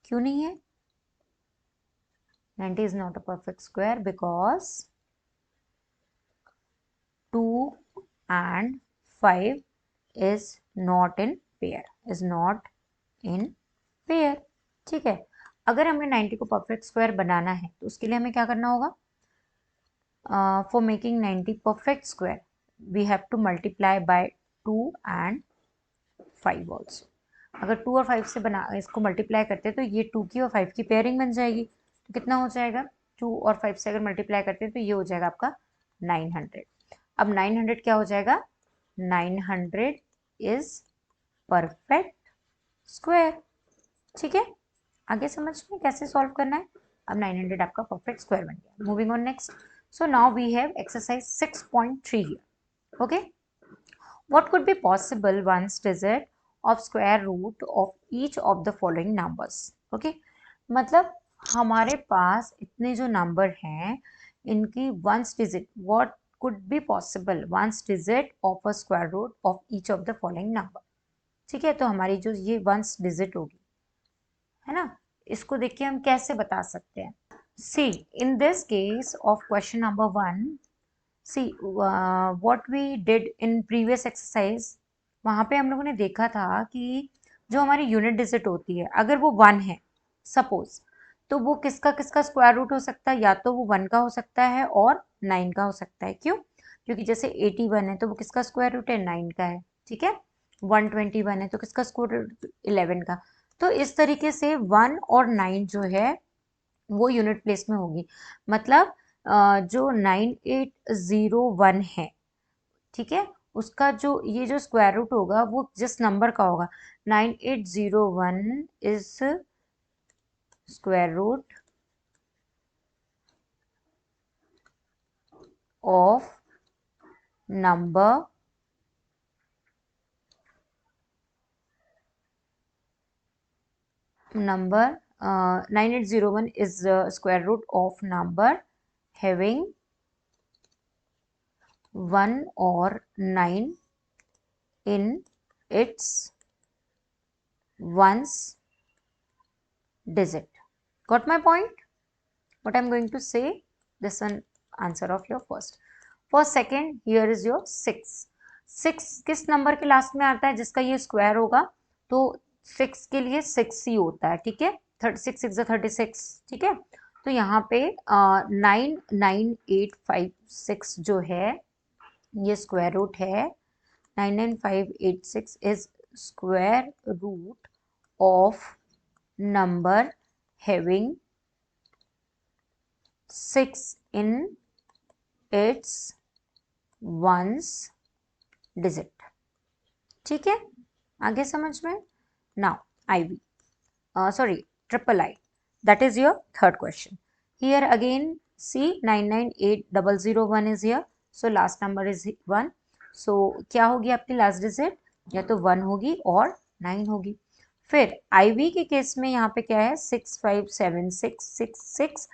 Speaker 1: क्यों नहीं है? 90 is not a perfect square because 2 and 5 is not in pair, is not in pair। ठीक है, अगर हमें 90 को परफेक्ट स्क्वायर बनाना है तो उसके लिए हमें क्या करना होगा। For making 90 perfect square we have to multiply by 2 and 5 also. अगर 2 और 5 से बना इसको मल्टीप्लाई करते हैं तो ये 2 की और 5 की पेयरिंग बन जाएगी। तो कितना हो जाएगा, 2 और 5 से अगर मल्टीप्लाई करते हैं तो ये हो जाएगा आपका 900। अब 900 क्या हो जाएगा, 900 इज परफेक्ट स्क्वायर। ठीक है, आगे समझ में कैसे सॉल्व करना है। अब 900 आपका परफेक्ट स्क्वायर बन गया। Moving on next, So now we have exercise 6.3 here. Okay, what could be possible ones digit of square root of each of the following numbers? Okay, मतलब हमारे पास इतने जो नंबर हैं इनकी ones digit, what could be possible ones digit of a square root of each of the following number. ठीक है, तो हमारी जो ये वंस डिजिट होगी, है ना, इसको देख के हम कैसे बता सकते हैं? See in this case of question number 1, see what we did in previous exercise, वहाँ पे हम लोगों ने देखा था कि जो हमारी यूनिट डिजिट होती है अगर वो 1 है सपोज, तो वो किसका किसका स्क्वायर रूट हो सकता है? या तो वो 1 का हो सकता है और 9 का हो सकता है। क्यों? क्योंकि जैसे 81 है तो वो किसका स्क्वायर रूट है? 9 का है। ठीक है, 121 है तो किसका स्क्वायर रूट? 11 का। तो इस तरीके से 1 और 9 जो है वो यूनिट प्लेस में होगी। मतलब जो 9801 है, ठीक है, उसका जो ये जो स्क्वायर रूट होगा वो जिस नंबर का होगा, 9801 is square root of number number 9801 is the square root of number having 1 or 9 in its ones digit. Got my point? What I'm going to say, this one answer of your first. For second, here is your 6. 6 किस नंबर के लास्ट में आता है जिसका ये स्क्वायर होगा? तो 6 के लिए 6 ही होता है। ठीक है, 36 6 36। ठीक है, तो यहाँ पे 99856 जो है ये स्क्वायर रूट है। 99586 is square root of number having 6 in its ones digit. ठीक है, आगे समझ में? Now IV, sorry, triple I, that is your third question. Here again see 998001 is here, so last number is 1. So क्या होगी आपकी लास्ट डिजिट? या तो 1 होगी और 9 होगी। फिर IV के केस में यहाँ पे क्या है? 657666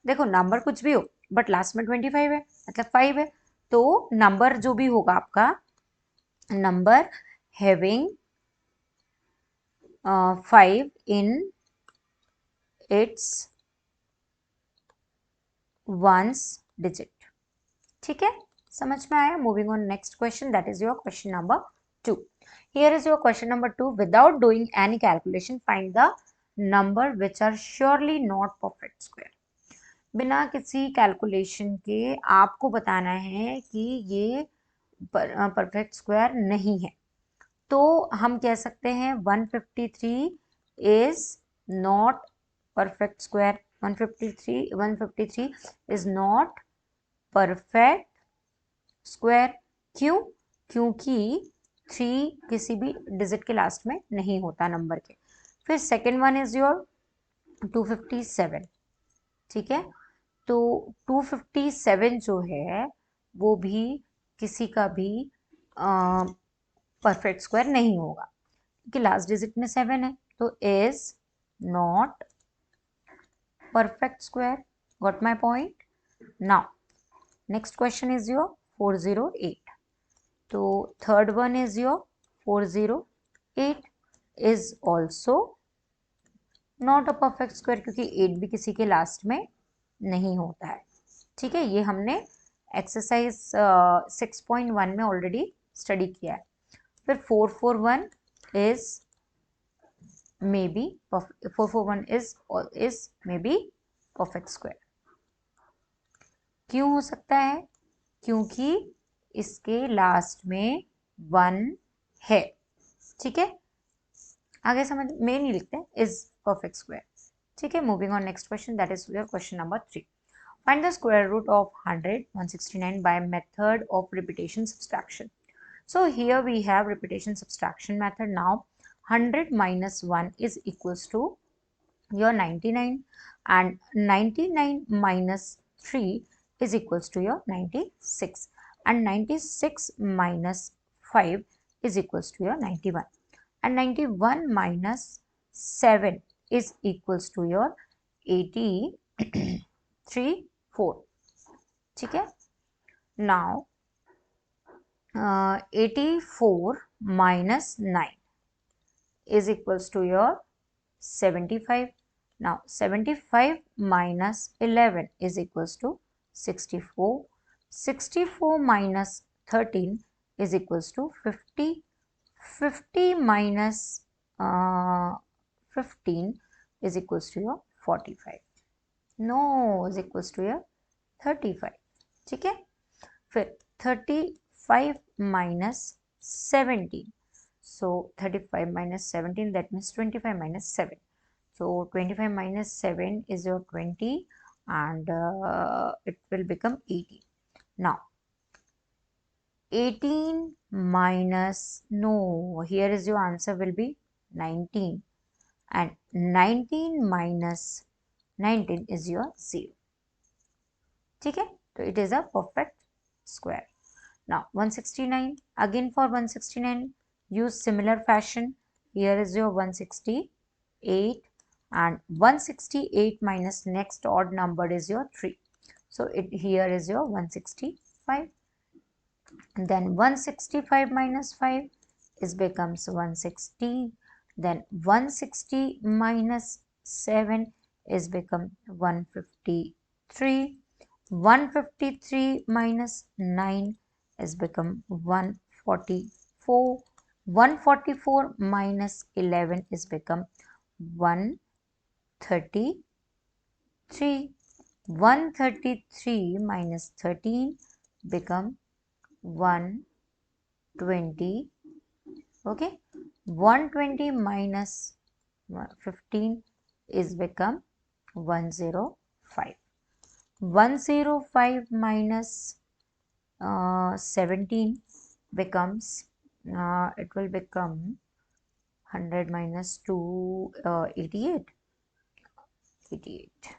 Speaker 1: देखो नंबर कुछ भी हो बट लास्ट में 25 है, मतलब 5 है, तो नंबर जो भी होगा आपका, number having 5 in its ones digit. ठीक है, समझ में आया? Moving on next question, that is your question number 2. Here is your question number 2. Without doing any calculation, find the number which are surely not perfect square. बिना किसी कैलकुलेशन के आपको बताना है कि ये परफेक्ट स्क्वायर नहीं है। तो हम कह सकते हैं 153 is not perfect square. 153 is not perfect square. क्यों? क्योंकि 3 किसी भी डिजिट के लास्ट में नहीं होता नंबर के। फिर सेकेंड वन इज योर 257। ठीक है, तो 257 जो है वो भी किसी का भी परफेक्ट स्क्वायर नहीं होगा क्योंकि लास्ट डिजिट में 7 है, तो is not perfect square. Got my point? Now next question is your 408. तो third one is your 408 is also not a perfect square क्योंकि 8 भी किसी के लास्ट में नहीं होता है। ठीक है, ये हमने एक्सरसाइज 6.1 में ऑलरेडी स्टडी किया है। फिर 441 is may be 441 is may be perfect square. क्यों हो सकता है? क्योंकि इसके लास्ट में 1 है। ठीक है, आगे समझ में नहीं लिखते, इज परफेक्ट स्क्वायर। ठीक है, moving on next question, that is your question number 3. Find the square root of 100, 169 by method of repetition subtraction. So here we have repetition subtraction method. Now 100 minus 1 is equals to your 99 and 99 minus 3 is equals to your 96, and 96 minus 5 is equals to your 91, and 91 minus 7 is equals to your 83 4. ठीक है. Now 84 minus 9 is equals to your 75. Now 75 minus 11 is equals to 64. 64 minus 13 is equals to 50. 50 minus 15 is equals to your 45. No, is equals to your 35. ठीक है. फिर 35 minus 17. So 35 minus 17, that means 25 minus 7. So 25 minus 7 is your 20, and it will become 18. Now 18 minus, no, here is your answer will be 19, and 19 minus 19 is your 0. ठीक है. So it is a perfect square. Now 169, again for 169 use similar fashion. Here is your 168, and 168 minus next odd number is your 3. So here is your 165. And then 165 minus 5 is becomes 160. Then 160 minus 7 is become 153. 153 minus 9 is become 144. 144 minus 11 is become 133. 133 minus 13 become 120. Okay. 120 minus 15 is become 105. 105 minus 17 becomes, it will become 100 minus 2, 88. 88.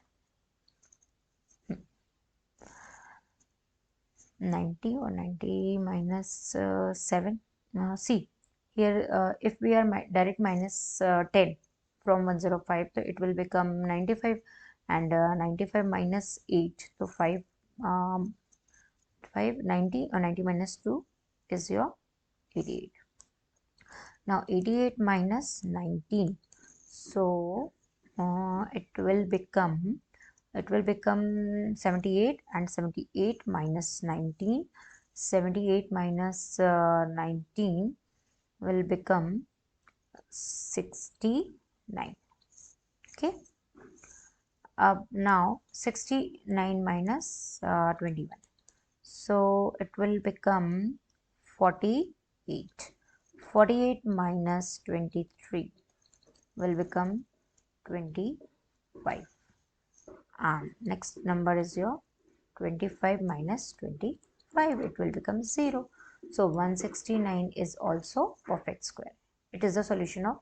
Speaker 1: 90 or 90 minus 7. See here, if we are direct minus 10 from 105, so it will become 95, and 95 minus 8, so 5, 90 or 90 minus 2 is your 88. Now 88 minus 19, so it will become 78, and 78 minus 19, 78 minus 19 will become 69. Okay. Now 69 minus 21, so it will become 48. 48 minus 23 will become 25. And next number is your 25 minus 25, it will become 0. So 169 is also perfect square. It is the solution of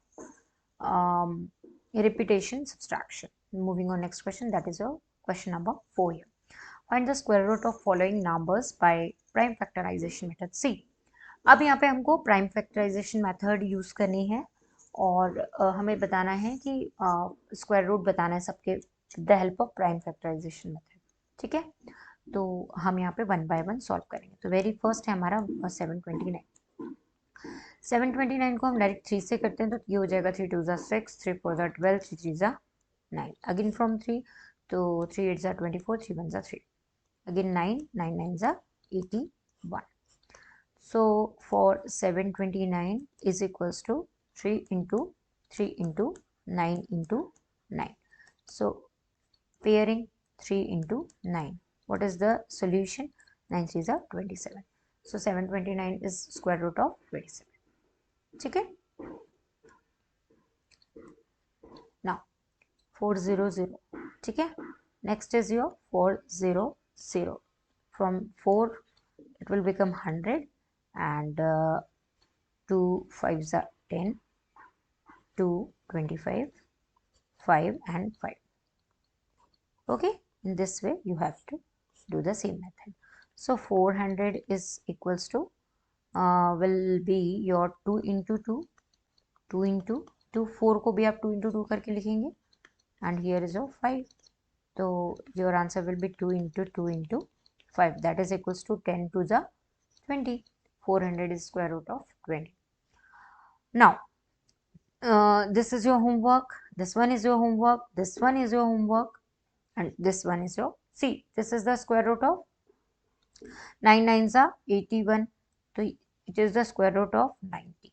Speaker 1: repetition subtraction. Moving on next question, that is your question number 4 here. Find the square root of following numbers by prime factorization method. See, अब यहाँ पे हमको प्राइम फैक्टराइजेशन मेथड यूज करनी है, और हमें बताना है कि स्क्वायर रूट बताना है सबके the help of prime factorization method. ठीक है. तो हम यहाँ पे 1 बाय 1 सॉल्व करेंगे. तो वेरी फर्स्ट है हमारा 729. 729 को हम डायरेक्ट 3 से करते हैं, तो ये हो जाएगा 3 2 ज़ा 6, 3 4 ज़ा 12, 3 3 ज़ा 9. अगेन फ्रॉम 3, तो 3 8 ज़ा 24, 3 1 ज़ा 3. अगेन 9 9 9 ज़ा 81. So for 729 is equals to 3 into 3 into 9 into 9. So pairing 3 into 9. What is the solution? 9 3s are 27. So 729 is square root of 27. Okay. Now 400. Okay. Next is your 400. From 4 it will become 100, and 2 5s are 10, 2 25, 5 and 5. Okay, in this way you have to do the same method. So 400 is equals to will be your 2 into 2, 2 into 2, 4 को भी आप 2 into 2 करके लिखेंगे, and here is your 5. So your answer will be 2 into 2 into 5, that is equals to 10 to the 20. 400 is square root of 20. Now this is your homework, this one is your homework, this one is your homework, and this one is your, see, this is the square root of 9 nines are 81, so it is the square root of 90.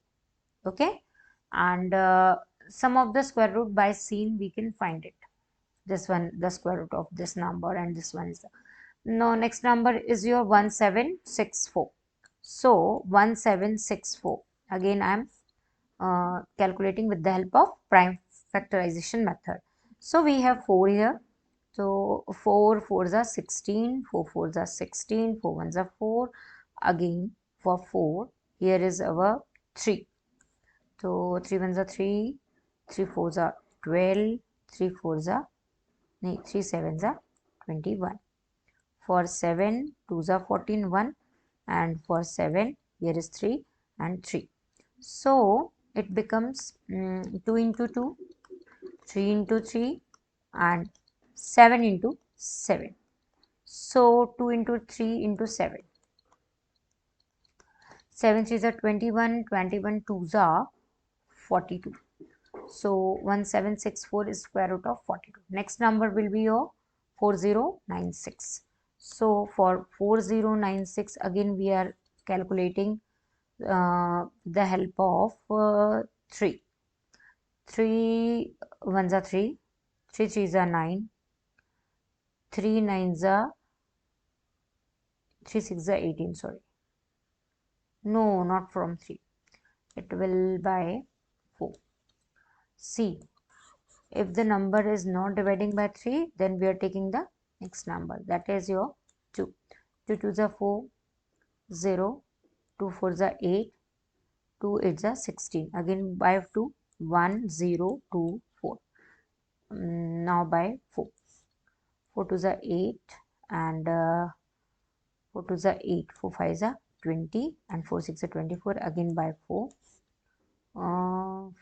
Speaker 1: Okay, and sum of the square root by seen we can find it. This one, the square root of this number, and this one is the, no, next number is your 1764. So 1764, again I am calculating with the help of prime factorization method. So we have 4 here. So 4 4s are 16, 4 4s are 16, 4 1s are 4. Again for 4, here is our 3. So 3 1s are 3, 3 4s are 12, 3 4s are, no, 3 7s are 21. For 7, 2s are 14, 1, and for 7, here is 3 and 3. So it becomes 2 into 2, 3 into 3, and 7 into 7. So 2 into 3 into 7. 7 3s are 21, 21 2s are 42. So 1764 is square root of 42. Next number will be your 4096. So for 4096, again we are calculating the help of 3. 3 1s are 3, 3 3s are 9, 3 9s are, 3 6s are 18, sorry. No, not from 3. It will by 4. See, if the number is not dividing by 3, then we are taking the next number. That is your 2. 2 2s are 4, 0, 2 4s are 8, 2 8s are 16. Again by 2, 1 0 2 4. Now by 4. 4 2s are 8, and 4 2s are 8, 4 5s are 20, and 4 6 are 24. Again by 4. 4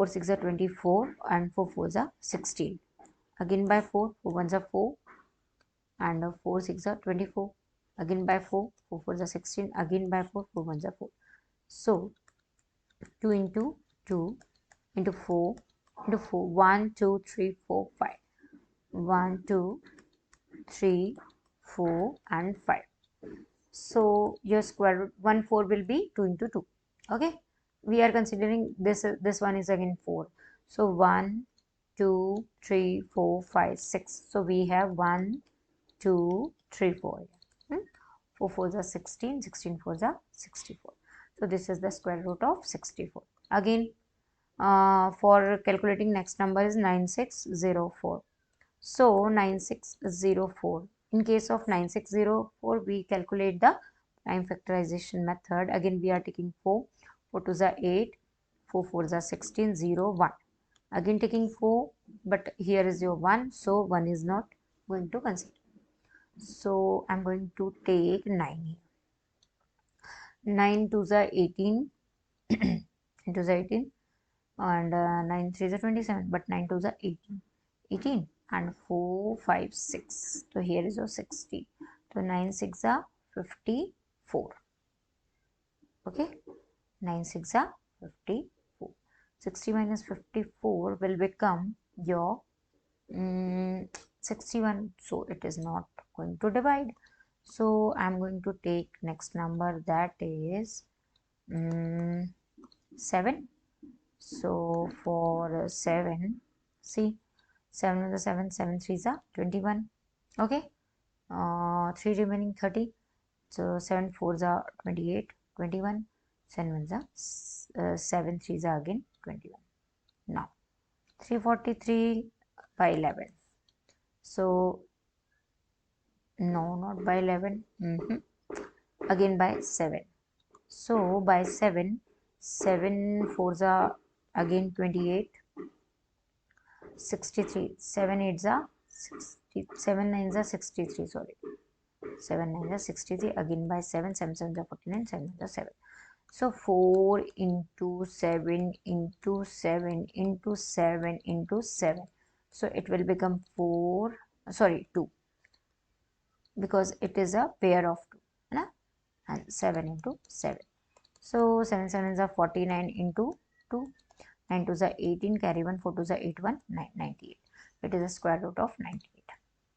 Speaker 1: 6 are 24, and 4 4s are 16. Again by 4, 4 1s are 4, and 4 6 are 24. Again by 4, 4 4s are 16. Again by 4, 4 1s are 4. So 2 into 2 into 4 into 4, 1 2 3 4 5. 1 2 3 4 and 5. So your square root 1 4 will be 2 into 2. Okay, we are considering this one is again 4. So 1 2 3 4 5 6. So we have 1 2 3 4. 4 4s are 16, 16 4s are 64. So this is the square root of 64. Again for calculating next number is 9604. So 9604. In case of 9604, we calculate the prime factorization method. Again we are taking 4, 4 2s are 8, 4 4s are 16, 0 1. Again taking 4, but here is your 1, so 1 is not going to consider. So I'm going to take 9 here. 9 2s are 18, 9 2s are 18, and 9 3s are 27, but 9 2s are 18, 18, and 4 5 6. So here is your 60. So 9 6 are 54. Okay, 9 6 are 54. 60 minus 54 will become your 61. So it is not going to divide. So I'm going to take next number, that is 7. So for 7, see, 7 is 7, 7 3s are 21. Okay, 3 remaining 30. So 7 4s are 28, 21. 7 1s are 7 3s are again 21. Now 343 by 11. So no, not by 11. Again by 7. So by 7, 7 4s are again 28, 63, 7 8s are 7 9 are 63, sorry, 7 9 are 63, again by 7, 7 7 are 49, 7 are 7. So 4 into 7 into 7 into 7 into 7. So it will become 4, sorry, 2, because it is a pair of 2, right? And 7 into 7. So 7 7 are 49 into 2. 9 2s are 18, carry 1, 4 2s are 8, 1, 9, 98. It is a square root of 98.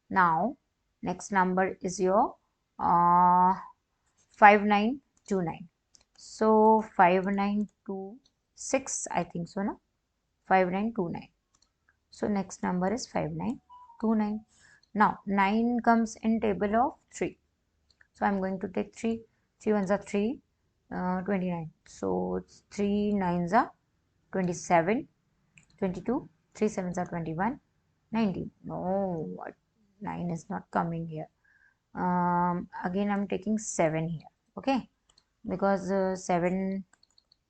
Speaker 1: Now, next number is your 5929. So 5926, I think so, no? 5929. So next number is 5929. Now 9 comes in table of 3. So I'm going to take 3. 3 ones are 3, 29. So 3 9s are 27, 22, 3 7s are 21, 19. No, what? 9 is not coming here. Again I'm taking 7 here, okay, because 7,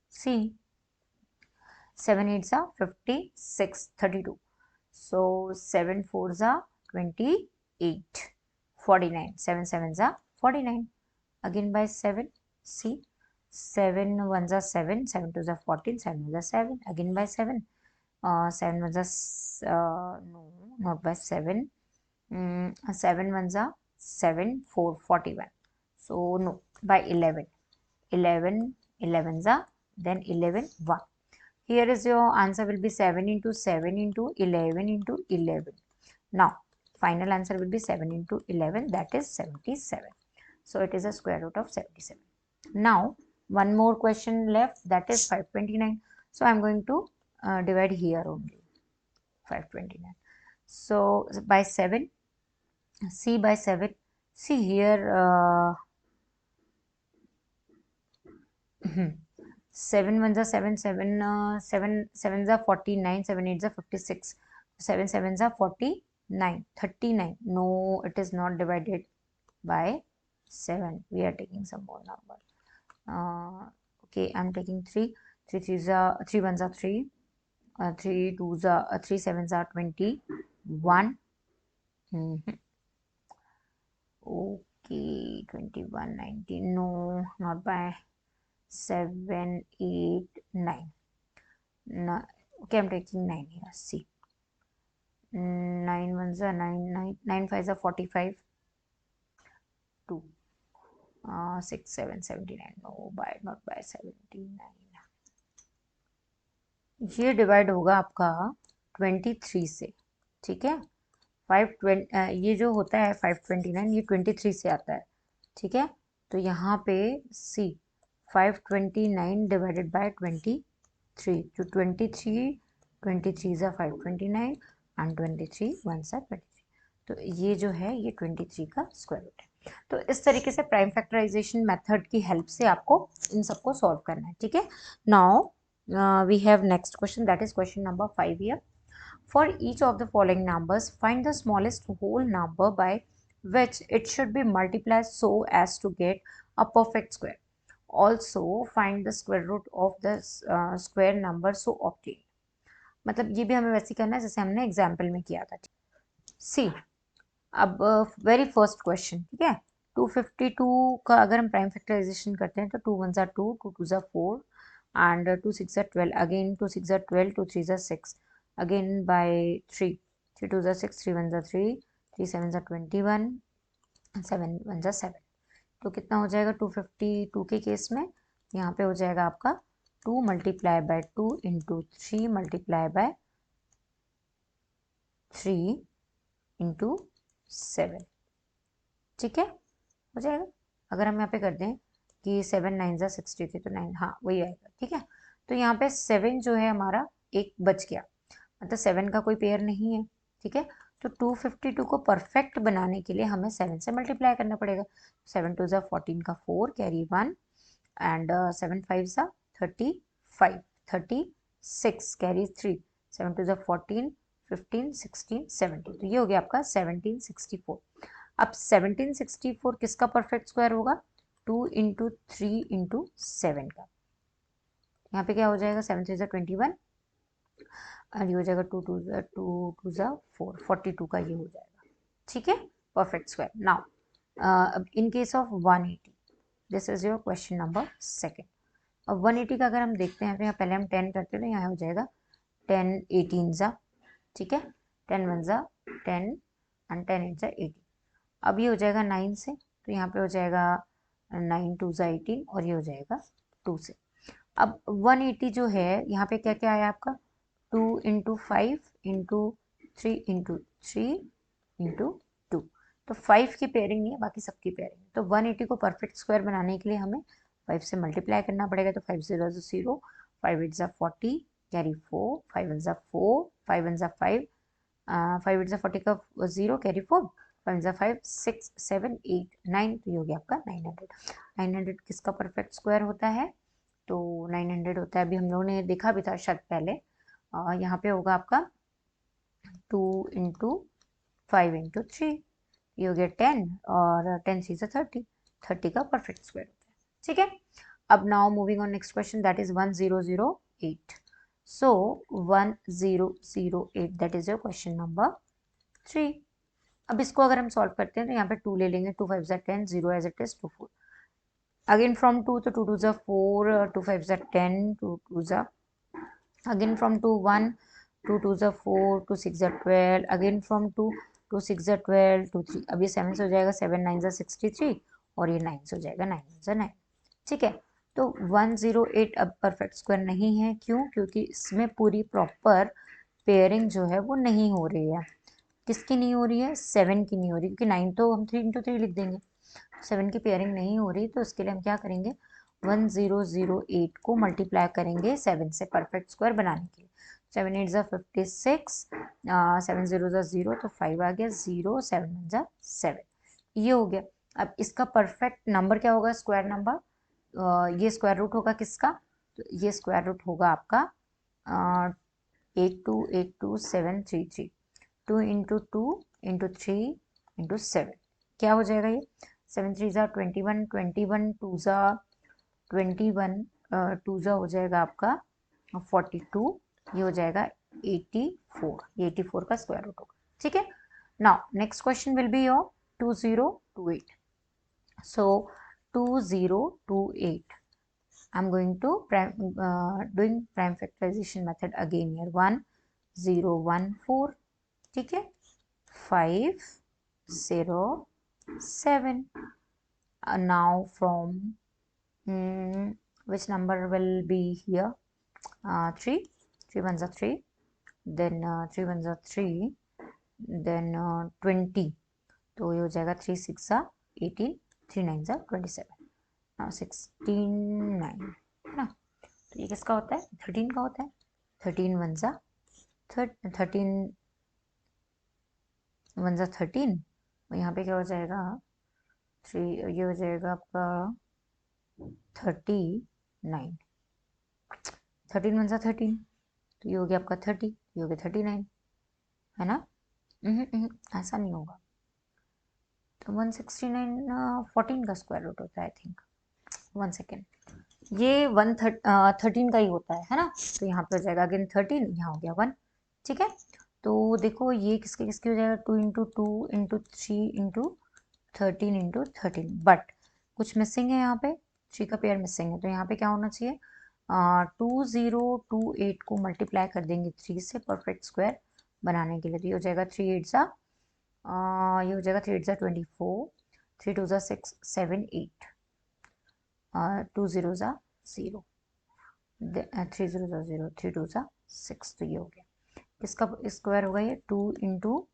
Speaker 1: see, 7 8s are 56, 32. So 7 4s are 28, 49. 7 7s are 49. Again by 7, see, 7 1s are 7, 7 2s are 14, 7 1s are 7. Again by 7, 7 1s are, no, not by 7. 7 1s are 7, 4, 41. So no, by 11. 11 11s are, then 11 1. Here is your answer will be 7 into 7 into 11 into 11. Now, final answer will be 7 into 11, that is 77. So it is a square root of 77. Now, one more question left, that is 529. So I am going to divide here only, 529. So by 7, see, by 7, see here, 7 1s are 7, 7 7 7s are 49, 7 8s are 56, 7 7s are 49, 39. No, it is not divided by 7. We are taking some more number. Okay, I'm taking 3. 3 3s are 3 1s are 3, 3 2s are 3 7s are 21. Okay, 21 19. No, not by 7 8 9. No, okay, I'm taking 9 here. See, 9 1s are 9, 9 9 5s are 45, 2, 6 7 79. No, by not by 79. ये डिवाइड होगा आपका 23 से, ठीक है। 520 ये जो होता है 529, ये 23 से आता है, ठीक है। तो यहाँ पे सी 529 डिवाइडेड बाय 23, जो 23 ज़ा 529 एंड 23 1 सा 23, तो ये जो है ये 23 का स्क्वायर रूट है। तो इस तरीके से प्राइम फैक्टराइजेशन मेथड की हेल्प से आपको इन सबको सॉल्व करना है, ठीक है। Now we have next question, that is question number 5 here. For each of the following numbers, find the smallest whole number by which it should be multiplied so as to get a perfect square. Also find the square root of the square number so obtained. मतलब ये भी हमें वैसे करना है जैसे हमने एग्जाम्पल में किया था। सी, अब वेरी फर्स्ट क्वेश्चन, ठीक है। 252 का अगर हम प्राइम फैक्टराइजेशन करते हैं तो 2 1s are 2, 2 2s are 4 and 2 6s are 12. Again 2 6s are 12, 2 3s are 6. Again by 3, 3 2s are 6, 3 1s are 3, 3 7s are 21, 7 1s are 7. तो कितना हो जाएगा 252 के केस में? यहाँ पे हो जाएगा आपका 2 multiply by 2 into 3 multiply by 3 into 7, ठीक है, हो जाएगा। अगर हम यहाँ पे कर दें कि 7 9 ज़ा 63, तो 9, हाँ वही आएगा, ठीक है। तो यहाँ पे 7 जो है हमारा एक बच गया, मतलब 7 का कोई पेयर नहीं है, ठीक है। तो 252 को परफेक्ट बनाने के लिए हमें 7 से मल्टीप्लाई करना पड़ेगा। 7 2 ज़ा 14 का 4 कैरी 1 एंड 7 5 ज़ा 35, 36 कैरी 3, 7 2 ज़ा 14, 15 16 17। तो ये हो गया आपका 1764। अब 1764 किसका परफेक्ट स्क्वायर होगा? 2 इंटू 3 इंटू 7 का। यहाँ पे क्या हो जाएगा? 7 3 ज़ा 21, और ये हो जाएगा 2 4, 42 का ये हो जाएगा, ठीक है, perfect square. Now in case of 180, this is your question number second. अब 180 का अगर हम देखते हैं तो यहाँ पहले हम 10 करते हैं तो यहाँ हो जाएगा 10 18 ज़ा, ठीक है, 10 1 ज़ा 10 एंड 10 8 ज़ा 18। अब ये हो जाएगा 9 से, तो यहाँ पे हो जाएगा 9 2 ज़ा 18 और ये हो जाएगा 2 से। अब 180 जो है यहाँ पे क्या क्या आया आपका, 2 इंटू 5 इंटू 3 इंटू 3 इंटू 2, तो 5 की पेयरिंग नहीं है, बाकी सबकी पेयरिंग। तो 180 को परफेक्ट स्क्वायर बनाने के लिए हमें 5 से मल्टीप्लाई करना पड़ेगा, तो 5 0 0, 5 8 ज़ा 40 कैरी 4, 5 1 ज़ा 4, 5 1 ज़ा 5, 5 8 ज़ा 40 का 0 कैरी 4, 5 ज़ा 5 6 7 8 9, तो ये हो गया आपका 900। 900 किसका परफेक्ट स्क्वायर होता है, तो 900 होता है, अभी हम लोगों ने देखा भी था शायद पहले, यहाँ पे होगा आपका 2 इंटू 5 इंटू 3, ये हो गया 10 और 10 3 से 30, 30 का परफेक्ट स्क्वायर होता है, ठीक है। अब now moving on next question, that is 1008। So 1008 that is your question number 3। अब इसको अगर हम सॉल्व करते हैं तो यहाँ पे 2 ले लेंगे, 2 5 ज़ा 10, 0 as it is 2 4, again from 2, तो 2 2 ज़ा 4, 2 5 ज़ा 10, 2 2 ज़ा, अगेन फ्रॉम 2 1, 2 2 ज़ा 4, 2 6 ज़ा 12, अगेन फ्रॉम 2, 2 6 ज़ा 12, 2 3, अब ये 7 से हो जाएगा, 7 9 ज़ा 63 और ये 9 से हो जाएगा, 9 ज़ा 9, ठीक है। तो 108 अब परफेक्ट स्क्वायर नहीं है, क्यों, क्योंकि इसमें पूरी प्रॉपर पेयरिंग जो है वो नहीं हो रही है। किसकी नहीं हो रही है, 7 की नहीं हो रही, क्योंकि 9 तो हम 3 इंटू 3 लिख देंगे, 7 की पेयरिंग नहीं हो रही, तो उसके लिए हम क्या करेंगे, 1008 को मल्टीप्लाई करेंगे 7 से परफेक्ट स्क्वायर बनाने के लिए। 7 8 ज़ा 56, 7 0 ज़ा 0, तो 5 आ गया, 0 7 1 ज़ा 7, ये हो गया। अब इसका परफेक्ट नंबर क्या होगा, स्क्वायर नंबर, ये स्क्वायर रूट होगा किसका, तो ये स्क्वायर रूट होगा आपका 8282 733, 2 इंटू 2 इंटू 3 इंटू 7, क्या हो जाएगा ये, 7 3 ज़ा 21, 21 2 ज़ा 21, 2 ज़ा हो जाएगा आपका 42, ये हो जाएगा 84, ये 84 का स्क्वायर रूट होगा, ठीक है। Now next question will be your 2028। So 2028, I'm going to doing prime factorization method again here, 1014, ठीक है, 507, now from which number will be here, 3 3 1 are 3, then 3 1 are 3, then 20, तो ये हो जाएगा 3 6 are 18, 3 9 are 27, 16 9 है ना, तो ये किसका होता है, 13 का होता है, 13 1 ज़ा 13 1 ज़ा 13, और यहाँ पे क्या हो जाएगा 3, ये हो जाएगा आपका 39, 13 1 ज़ा 13, तो ये हो गया आपका 30, ये हो गया 39, है ना, ऐसा नहीं होगा, तो 169 14 का स्क्वायर रूट होता है, आई थिंक, 1 सेकेंड, ये 13 का ही होता है ना, तो यहाँ पे हो जाएगा अगेन 13, यहाँ हो गया 1, ठीक है। तो देखो ये किसके किसके हो जाएगा, 2 into 2 into 3 into 13 into 13, but कुछ मिसिंग है, यहाँ पे 3 का पेयर मिसिंग है, तो यहाँ पे क्या होना चाहिए, 2028 को मल्टीप्लाई कर देंगे 3 से परफेक्ट स्क्वायर बनाने के लिए, तो ये हो जाएगा 3 8 ज़ा, ये हो जाएगा 3 8 ज़ा 24, 3 2 ज़ा 6 7 8, 2 0 ज़ा 0, 3 0 ज़ा 0, 3 2 ज़ा 6, तो ये हो गया, किसका स्क्वायर होगा ये, 2 इंटू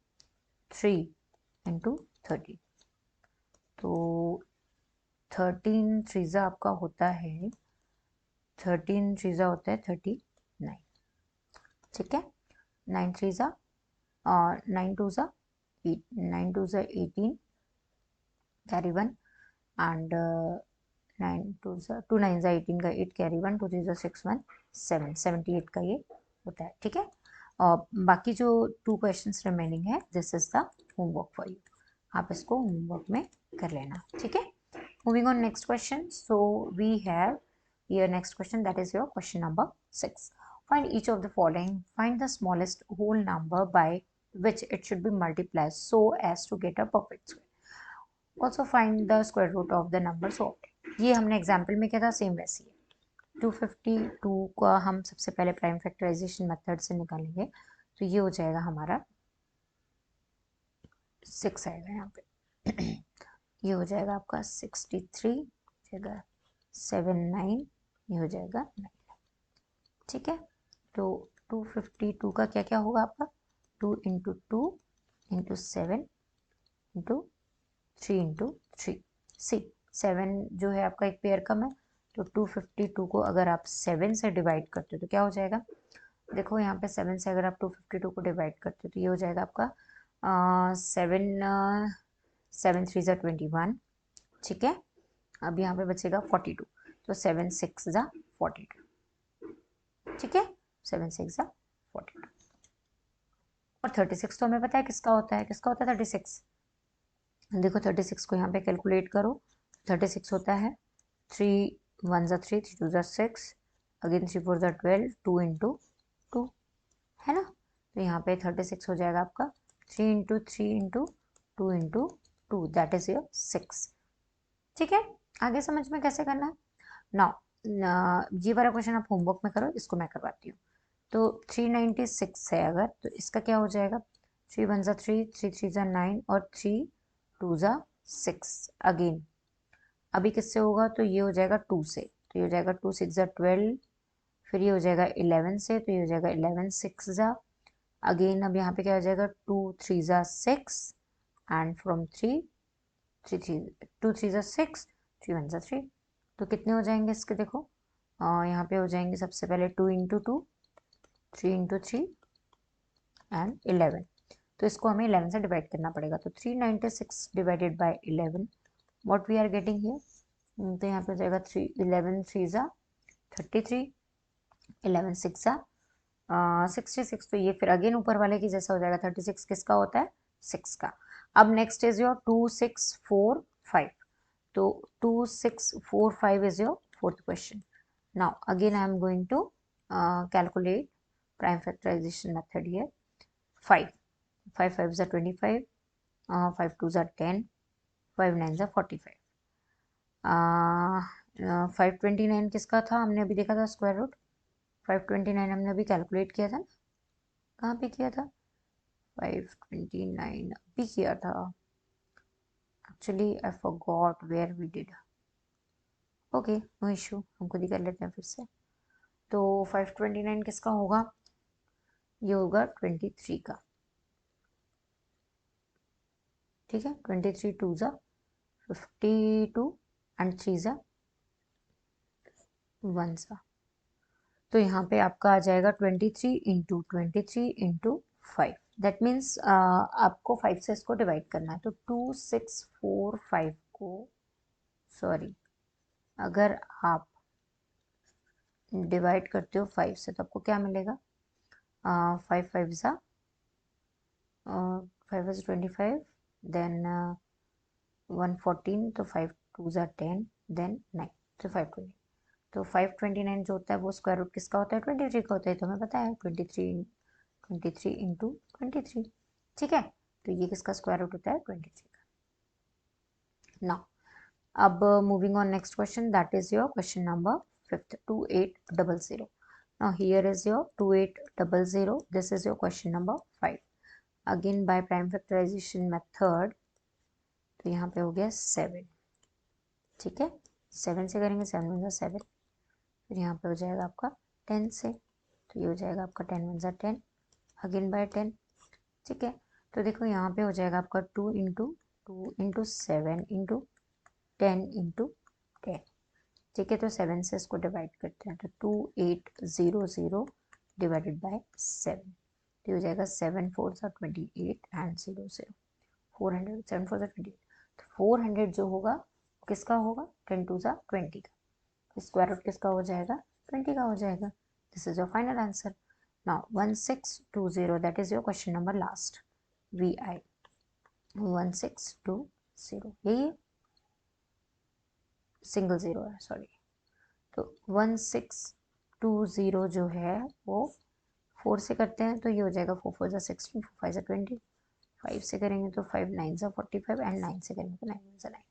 Speaker 1: 3 इंटू 30, तो 13 3 ज़ा आपका होता है, 13 3 ज़ा होता है 39, ठीक है, 9 3 ज़ा और 9 2 ज़ा 8, 9 2 ज़ा 18 कैरी 1 एंड 9 2 ज़ा 2 9 ज़ा 18 का 8 कैरी 1, 2 3 ज़ा 6 1 7, 78 का ये होता है, ठीक है। और बाकी जो 2 क्वेश्चंस रिमेनिंग है, this is the homework for you, आप इसको होमवर्क में कर लेना, ठीक है। Moving on next question, so we have your next question, that is your question number 6। Find each of the following. Find the smallest whole number by which it should be multiplied so as to get a perfect square. Also find the square root of the number so ये हमने एग्जाम्पल में क्या था, सेम वैसी है। 252 का हम सबसे पहले प्राइम फैक्टराइजेशन मेथड से निकालेंगे, तो ये हो जाएगा हमारा 6 आएगा यहाँ पे। ये हो जाएगा आपका 63, जाएगा 79, ये हो जाएगा 9। ठीक है, तो 252 का क्या क्या होगा आपका, 2 इंटू 2 इंटू 7 इंटू 3 इंटू 3। सी 7 जो है आपका एक पेयर कम है, तो 252 को अगर आप 7 से डिवाइड करते हो तो क्या हो जाएगा, देखो यहाँ पे 7 से अगर आप 252 को डिवाइड करते हो तो ये हो जाएगा आपका 7 3 ज़ा 21। ठीक है, अब यहाँ पे बचेगा 42, तो 7 6 ज़ा 42। ठीक है, 7 6 ज़ा 42। और 36 तो हमें पता है किसका होता है, किसका होता है 36। देखो 36 को यहाँ पे कैलकुलेट करो, 36 होता है 3 1 ज़ा 3, 3 2 ज़ा 6, अगेन 3 4 ज़ा 12, 2 इंटू 2 है ना। तो यहाँ पे 36 हो जाएगा आपका 3 into 3 into 2 into 2, that is your 6। ठीक है, आगे समझ में कैसे करना है। नाउ ये वाला क्वेश्चन आप होमवर्क में करो, इसको मैं करवाती हूँ। तो 396 है अगर, तो इसका क्या हो जाएगा, 3 1 ज़ा 3, 3 3 ज़ा 9 और 3 2 ज़ा 6। अगेन अभी किससे होगा, तो ये हो जाएगा 2 से, तो ये हो जाएगा 2 6 ज़ा 12, फिर ये हो जाएगा 11 से, तो ये हो जाएगा 11 6 ज़ा, अगेन अब यहाँ पे क्या हो जाएगा 2 3 ज़ा 6 एंड फ्रॉम 3 3 3 2 3 ज़ा 6, 3 1 ज़ा 3, तो कितने हो जाएंगे इसके, देखो यहाँ पे हो जाएंगे सबसे पहले 2 इंटू 2, 3 इंटू 3 एंड 11। तो इसको हमें 11 से डिवाइड करना पड़ेगा, तो 396 divided by 11, what we are getting here, तो यहाँ पे हो जाएगा 3 11 3 ज़ा 33, 11 6 ज़ा 66, तो ये फिर अगेन ऊपर वाले की जैसा हो जाएगा। 36 किसका होता है, 6 का। अब नेक्स्ट इज योर 2645, तो 2645 is your fourth question. Now again I am going to calculate prime factorization method here. 5 5 5 ज़ा 25, 5 2 ज़ा 10, 5 9 ज़ा 45। 529 किसका था, हमने अभी देखा था स्क्वायर रूट। 529 हमने अभी कैलकुलेट किया था ना, कहाँ पे किया था, 529 अभी किया था, actually I forgot where we did. Okay no issue, हम खुद ही कर लेते हैं फिर से। तो 529 किसका होगा, ये होगा 23 का। ठीक है, 23 2 ज़ा 52 एंड 3 ज़ा 1 ज़ा, तो यहाँ पे आपका आ जाएगा 23 इंटू 23 इंटू 5, दैट मीन्स आपको 5 से इसको डिवाइड करना है। तो 2645 को, सॉरी, अगर आप डिवाइड करते हो 5 से तो आपको क्या मिलेगा, 5 5 ज़ा 5 इज 25, देन 114, तो 5 2 ज़ा 10, देन 9, तो 520। तो 529 जो होता है वो स्क्वायर रूट किसका होता है, 23 का होता है, तो हमें पता है 23 इंटू 23। ठीक है, तो ये किसका स्क्वायर रूट होता है, 23 का। नाउ अब moving on next question, that is your question number 5th, 2800। now here is your 2800, this is your question number 5, again by prime factorization method। तो यहाँ पे हो गया 7। ठीक है, 7 से करेंगे, 7 1 ज़ा 7, फिर यहाँ पे हो जाएगा आपका 10 से, तो ये हो जाएगा आपका 10 1 ज़ा 10, अगेन बाय 10। ठीक है, तो देखो यहाँ पे हो जाएगा आपका 2 इंटू 7 इंटू 10 इंटू 10। ठीक है, तो 7 से इसको डिवाइड करते हैं, तो 2800 डिवाइडेड बाय 7, तो हो जाएगा 7 4 ज़ा 28 एंड 0 0, 400, 7 4 ज़ा 28, तो 400 जो होगा किसका होगा, 10 2 ज़ा 20 का, स्क्वायर रूट किसका हो जाएगा, 20 का हो जाएगा। This is your final answer. Now 1620, that is your question number last, VI 1620, यही सिंगल जीरो है, सॉरी, तो 1620 20 जो है वो 4 से करते हैं तो ये हो जाएगा 4 4 16, 4 5 20, 5 से करेंगे तो 5 9 45 एंड 9 से करेंगे तो 9 9।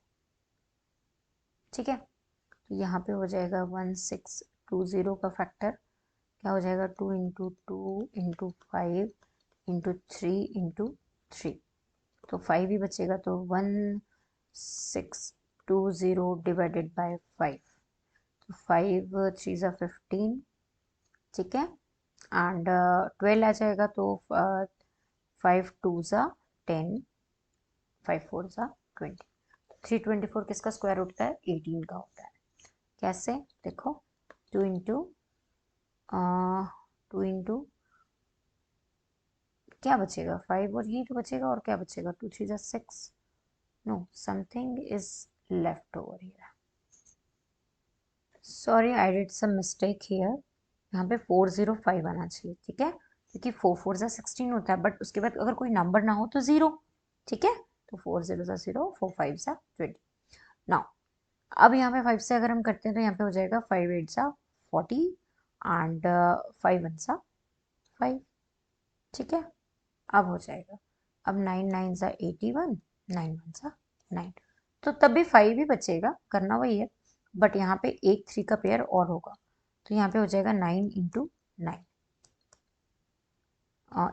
Speaker 1: ठीक है, तो यहाँ पे हो जाएगा 1620 का फैक्टर क्या हो जाएगा 2 इंटू 2 इंटू 5 इंटू 3 इंटू 3, तो 5 ही बचेगा तो 1620 डिवाइडेड बाय 5, तो 5 3 15, ठीक है, एंड 12 आ जाएगा तो 5 2 10, 5 4 20, 324 किसका स्क्वायर रूट का है 18 का होता है। कैसे देखो 2 इंटू 2 इंटू क्या बचेगा 5 और ये तो बचेगा और क्या बचेगा 2 3 6, no something is left over here, sorry I did some mistake here, यहाँ पे 405 आना चाहिए, ठीक है, क्योंकि 4 4 16 होता है, बट उसके बाद अगर कोई नंबर ना हो तो 0, ठीक है, तो 4 0 0, 4 5 20। नाउ अब यहाँ पे 5 से अगर हम करते हैं तो यहाँ पे हो जाएगा 5 8 40 एंड 5 1 5, ठीक है, अब हो जाएगा, अब 9 9 81, 9 1 9, तो तब भी 5 ही बचेगा, करना वही है, बट यहाँ पे एक 3 का पेयर और होगा, तो यहाँ पे हो जाएगा 9 इंटू 9,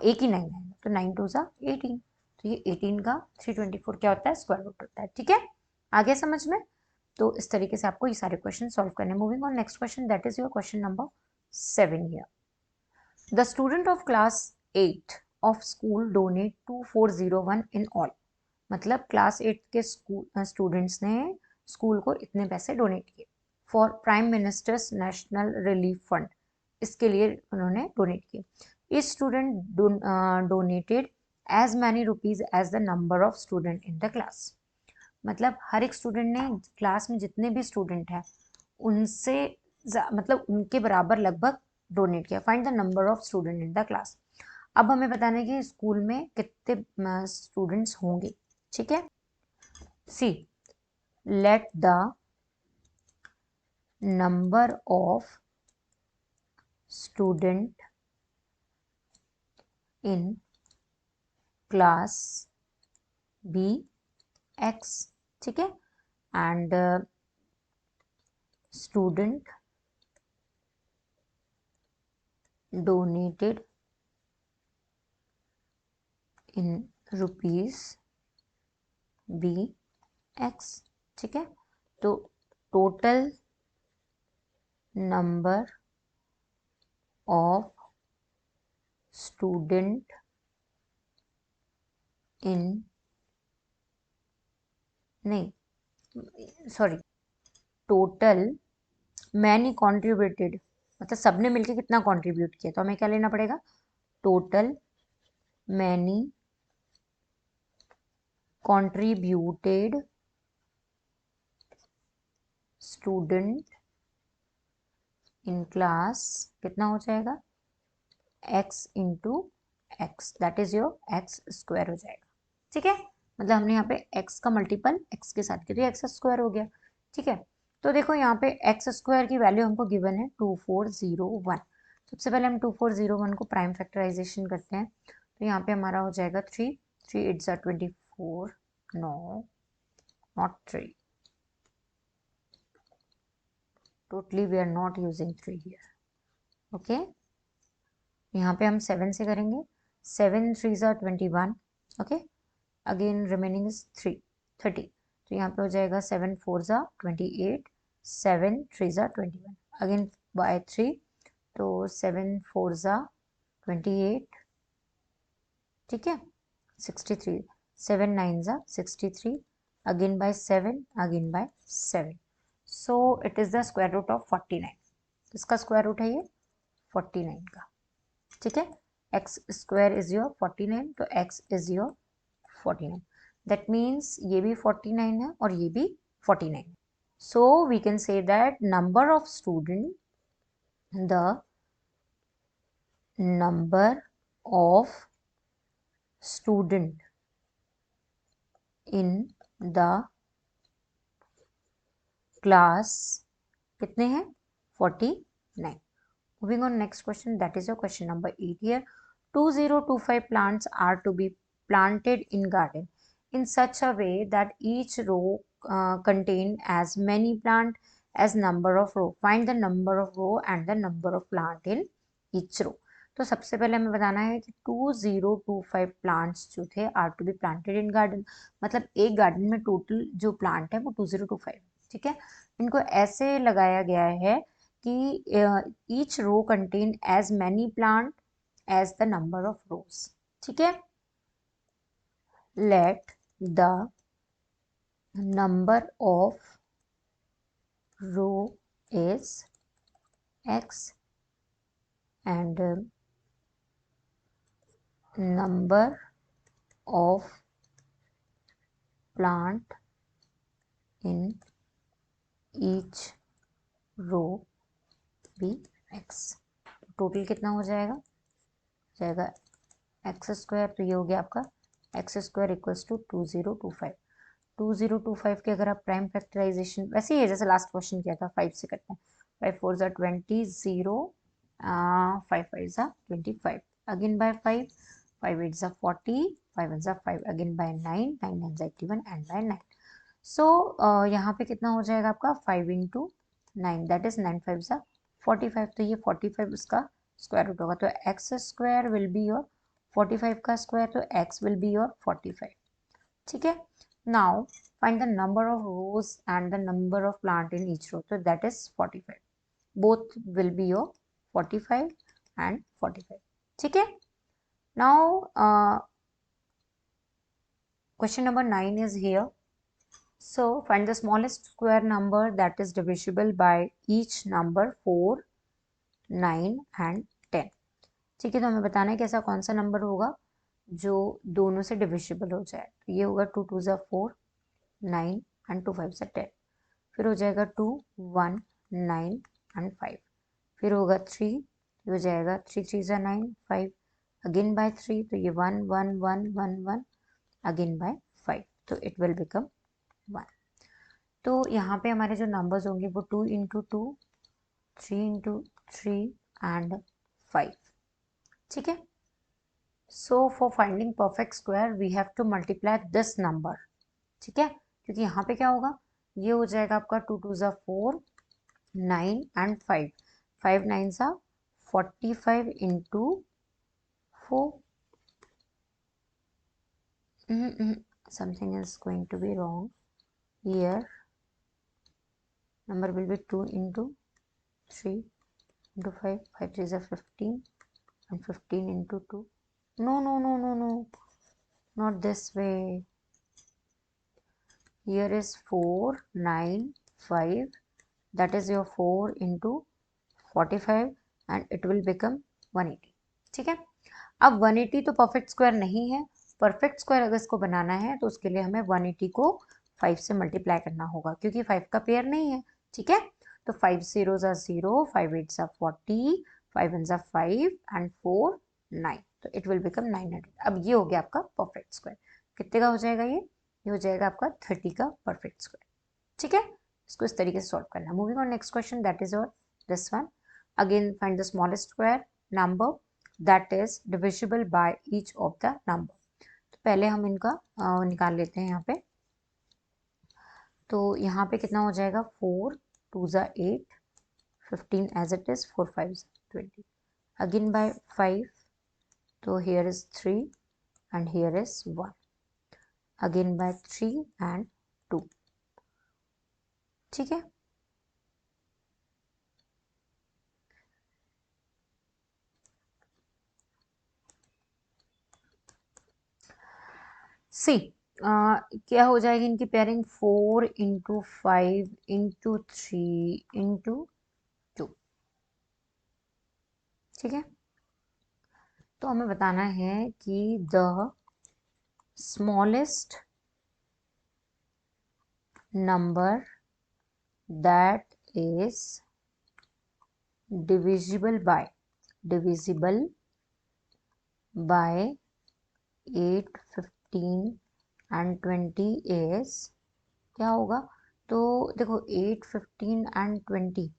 Speaker 1: एक ही 9 है तो 9 2 18, तो ये 18 का 324 क्या होता है स्क्वायर रूट होता है, ठीक है, आगे समझ में। तो इस तरीके से आपको ये सारे क्वेश्चन सॉल्व करने। Moving on next question, that is your question number 7 here. The student of class 8 of school donate 2401 in all, मतलब क्लास 8 के स्टूडेंट्स ने स्कूल को इतने पैसे डोनेट किए for prime minister's national relief fund, इसके लिए उन्होंने डोनेट किए। Each student donated as many rupees as the number of student in the class, मतलब हर एक स्टूडेंट ने क्लास में जितने भी स्टूडेंट हैं उनसे मतलब उनके बराबर लगभग डोनेट किया। Find the number of student in the class, अब हमें बताना है कि स्कूल में कितने स्टूडेंट्स होंगे, ठीक है। See let the number of student in class be x, ठीक है, and student donated in rupees be x, ठीक है, तो total number of student in, नहीं सॉरी, टोटल मैनी कॉन्ट्रीब्यूटेड, मतलब सबने मिलके कितना कंट्रीब्यूट किया, तो हमें क्या लेना पड़ेगा total many contributed student in class, कितना हो जाएगा x into x, that is your x square हो जाएगा, ठीक है, मतलब हमने यहाँ पे x का मल्टीपल x के साथ किया एक्स स्क्वायर हो गया, ठीक है। तो देखो यहाँ पे एक्स स्क्वायर की वैल्यू हमको गिवन है 2401, सबसे पहले हम 2401 को प्राइम फैक्टराइजेशन करते हैं, तो यहाँ पे हमारा हो जाएगा 3 3 8 24, no not 3, totally we are not using 3 here, okay, यहाँ पे हम 7 से करेंगे, 7 3 21, ओके, अगेन रिमेनिंग इज 30, तो यहाँ पे हो जाएगा 7 4 28, 7 3 21, अगेन बाय 3, तो 7 4 28, ठीक है, 63, 7 9 63, again by 7, again by 7, so it is the square root of 49, इसका स्क्वायर रूट है ये 49 का, ठीक है, एक्स स्क्वायर इज योर 49, तो x is your 49, that means ये भी 49 है और ये भी 49 है, so we can say that number of student, the number of student in the class कितने हैं 49, Moving on next question, that is your question number 8 here. 2025 plants are to be planted in garden in such a way that each row contain as many plant as number of row. Find the number of row and the number of plant in each row. तो सबसे पहले हमें बताना है कि 2025 प्लांट्स जो थे are to be planted in garden, मतलब एक गार्डन में टोटल जो प्लांट है वो 2025, ठीक है। इनको ऐसे लगाया गया है कि each row contain as many plant as the number of rows, ठीक है। Let the number of row is x and number of plant in each row be x। Total कितना हो जाएगा एक्स स्क्वायर, तो ये हो गया आपका एक्स स्क्वायर इक्वल्स टू 2025। 2025 के अगर आप प्राइम फैक्टराइजेशन वैसे ही है जैसे लास्ट क्वेश्चन किया था, 5 से करते हैं। 5 4 ज़ा 20, 0 5 5 ज़ा 25, अगेन बाय 5, 5 8 ज़ा 40, 5 1 ज़ा 5, अगेन बाय 9, 9 9 ज़ा 81 एंड बाय 9। सो यहाँ पे कितना हो जाएगा आपका 5 इंटू 9, दैट इज 9 5 ज़ा 45, तो ये 45 उसका स्क्वायर रूट होगा, तो x square will be your 45 का स्क्वायर, तो एक्स विल बी योर 45, ठीक है। Now find the number of rows and the number of plant in each row, तो that is 45, both will be your 45 and 45, ठीक है। Now question number 9 is here. So find the smallest square number that is divisible by each number 4, 9 and 10, ठीक है। तो हमें बताना है कि ऐसा कौन सा नंबर होगा जो दोनों से डिविजिबल हो जाए। तो ये होगा 2 2 ज़ा 4, 9 एंड 2 5 ज़ा 10, फिर हो जाएगा 2 1 9 एंड 5, फिर होगा 3, हो जाएगा 3 3 ज़ा 9 5, अगेन बाय 3, तो ये 1 1 1 1 1, अगेन बाय 5, तो इट विल बिकम 1। तो यहाँ पे हमारे जो नंबर्स होंगे वो 2 इंटू 2, 3 इंटू 3 एंड 5, ठीक है। So for finding perfect square we have to multiply this number, ठीक है, क्योंकि यहाँ पे क्या होगा, ये हो जाएगा आपका 2 2 ज़ा 4, 9 एंड 5, 5 9 ज़ा 45 into 4, something is going to be wrong here. Number will be 2 into 3 into 5, 5 3 is 15 and 15 into 2. No, no, no, no, no, not this way. Here is 4 9 5, that is your 4 into 45 and it will become 180, ठीक है। अब 180 तो परफेक्ट स्क्वायर नहीं है, परफेक्ट स्क्वायर अगर इसको बनाना है तो उसके लिए हमें 180 को 5 से मल्टीप्लाई करना होगा, क्योंकि 5 का पेयर नहीं है, ठीक है। तो 5 0 ज़ा 0, 5 8 ज़ा 40, 5 1 ज़ा 5 एंड 4 9, तो इट विल बिकम 900। अब ये हो गया आपका परफेक्ट स्क्वायर। कितने का हो जाएगा ये हो जाएगा आपका 30 का परफेक्ट स्क्वायर, ठीक है। इसको इस तरीके से सॉल्व करना। Moving on next question, that is your this one. Again find the smallest square number that is divisible by each of the number. तो पहले हम इनका निकाल लेते हैं यहाँ पे। तो यहाँ पे कितना हो जाएगा 4 2 ज़ा 8, 15 एज इट इज, 4 5 ज़ा 20, अगेन बाय 5, तो here is 3 and here is 1, again by 3 and 2, ठीक है। सी क्या हो जाएगी इनकी पेयरिंग 4 इंटू 5 इंटू 3 इंटू 2, ठीक है। तो हमें बताना है कि the smallest number that is divisible by 8 15 and 20 is क्या होगा। तो देखो 8 15 एंड 20,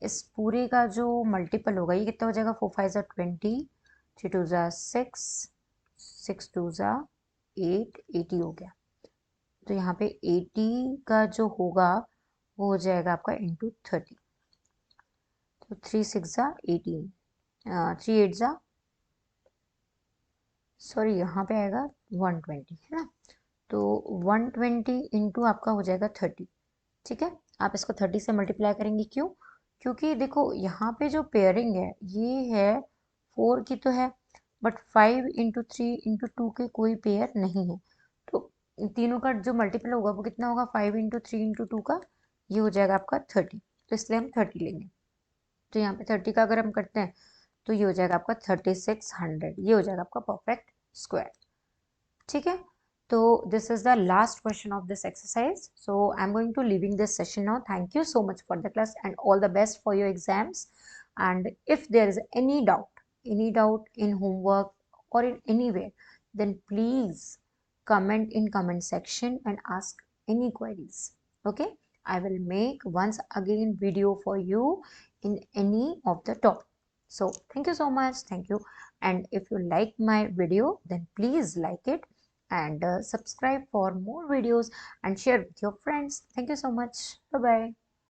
Speaker 1: इस पूरे का जो मल्टीपल होगा ये कितना हो जाएगा, 4 5 ज़ा 20, 3 2 ज़ा 6, 6 2 ज़ा 8, 80 हो गया। तो यहाँ पे 80 का जो होगा वो हो जाएगा आपका इंटू 30। तो 3 6 ज़ा 18, 3 8 ज़ा, सॉरी यहाँ पे आएगा 120, है ना। तो 120 इंटू आपका हो जाएगा 30। ठीक है, आप इसको 30 से मल्टीप्लाई करेंगे, क्यों? क्योंकि देखो यहाँ पे जो पेयरिंग है ये है 4 की तो है, बट 5 इंटू 3 इंटू 2 के कोई पेयर नहीं है। तो तीनों का जो मल्टीपल होगा वो कितना होगा, 5 इंटू 3 इंटू 2 का, ये हो जाएगा आपका 30। तो इसलिए हम 30 लेंगे। तो यहाँ पे 30 का अगर हम करते हैं तो ये हो जाएगा आपका 3600, ये हो जाएगा आपका परफेक्ट स्क्वायर। ठीक है, तो this is the last question of this exercise, so I am going to living this session now. Thank you so much for the class and all the best for your exams. And if there is any doubt in homework or in anywhere, then please comment in comment section and ask any queries. Okay, I will make once again video for you in any of the topic. So thank you so much, thank you. And if you like my video, then please like it and subscribe for more videos and share with your friends. Thank you so much. Bye bye.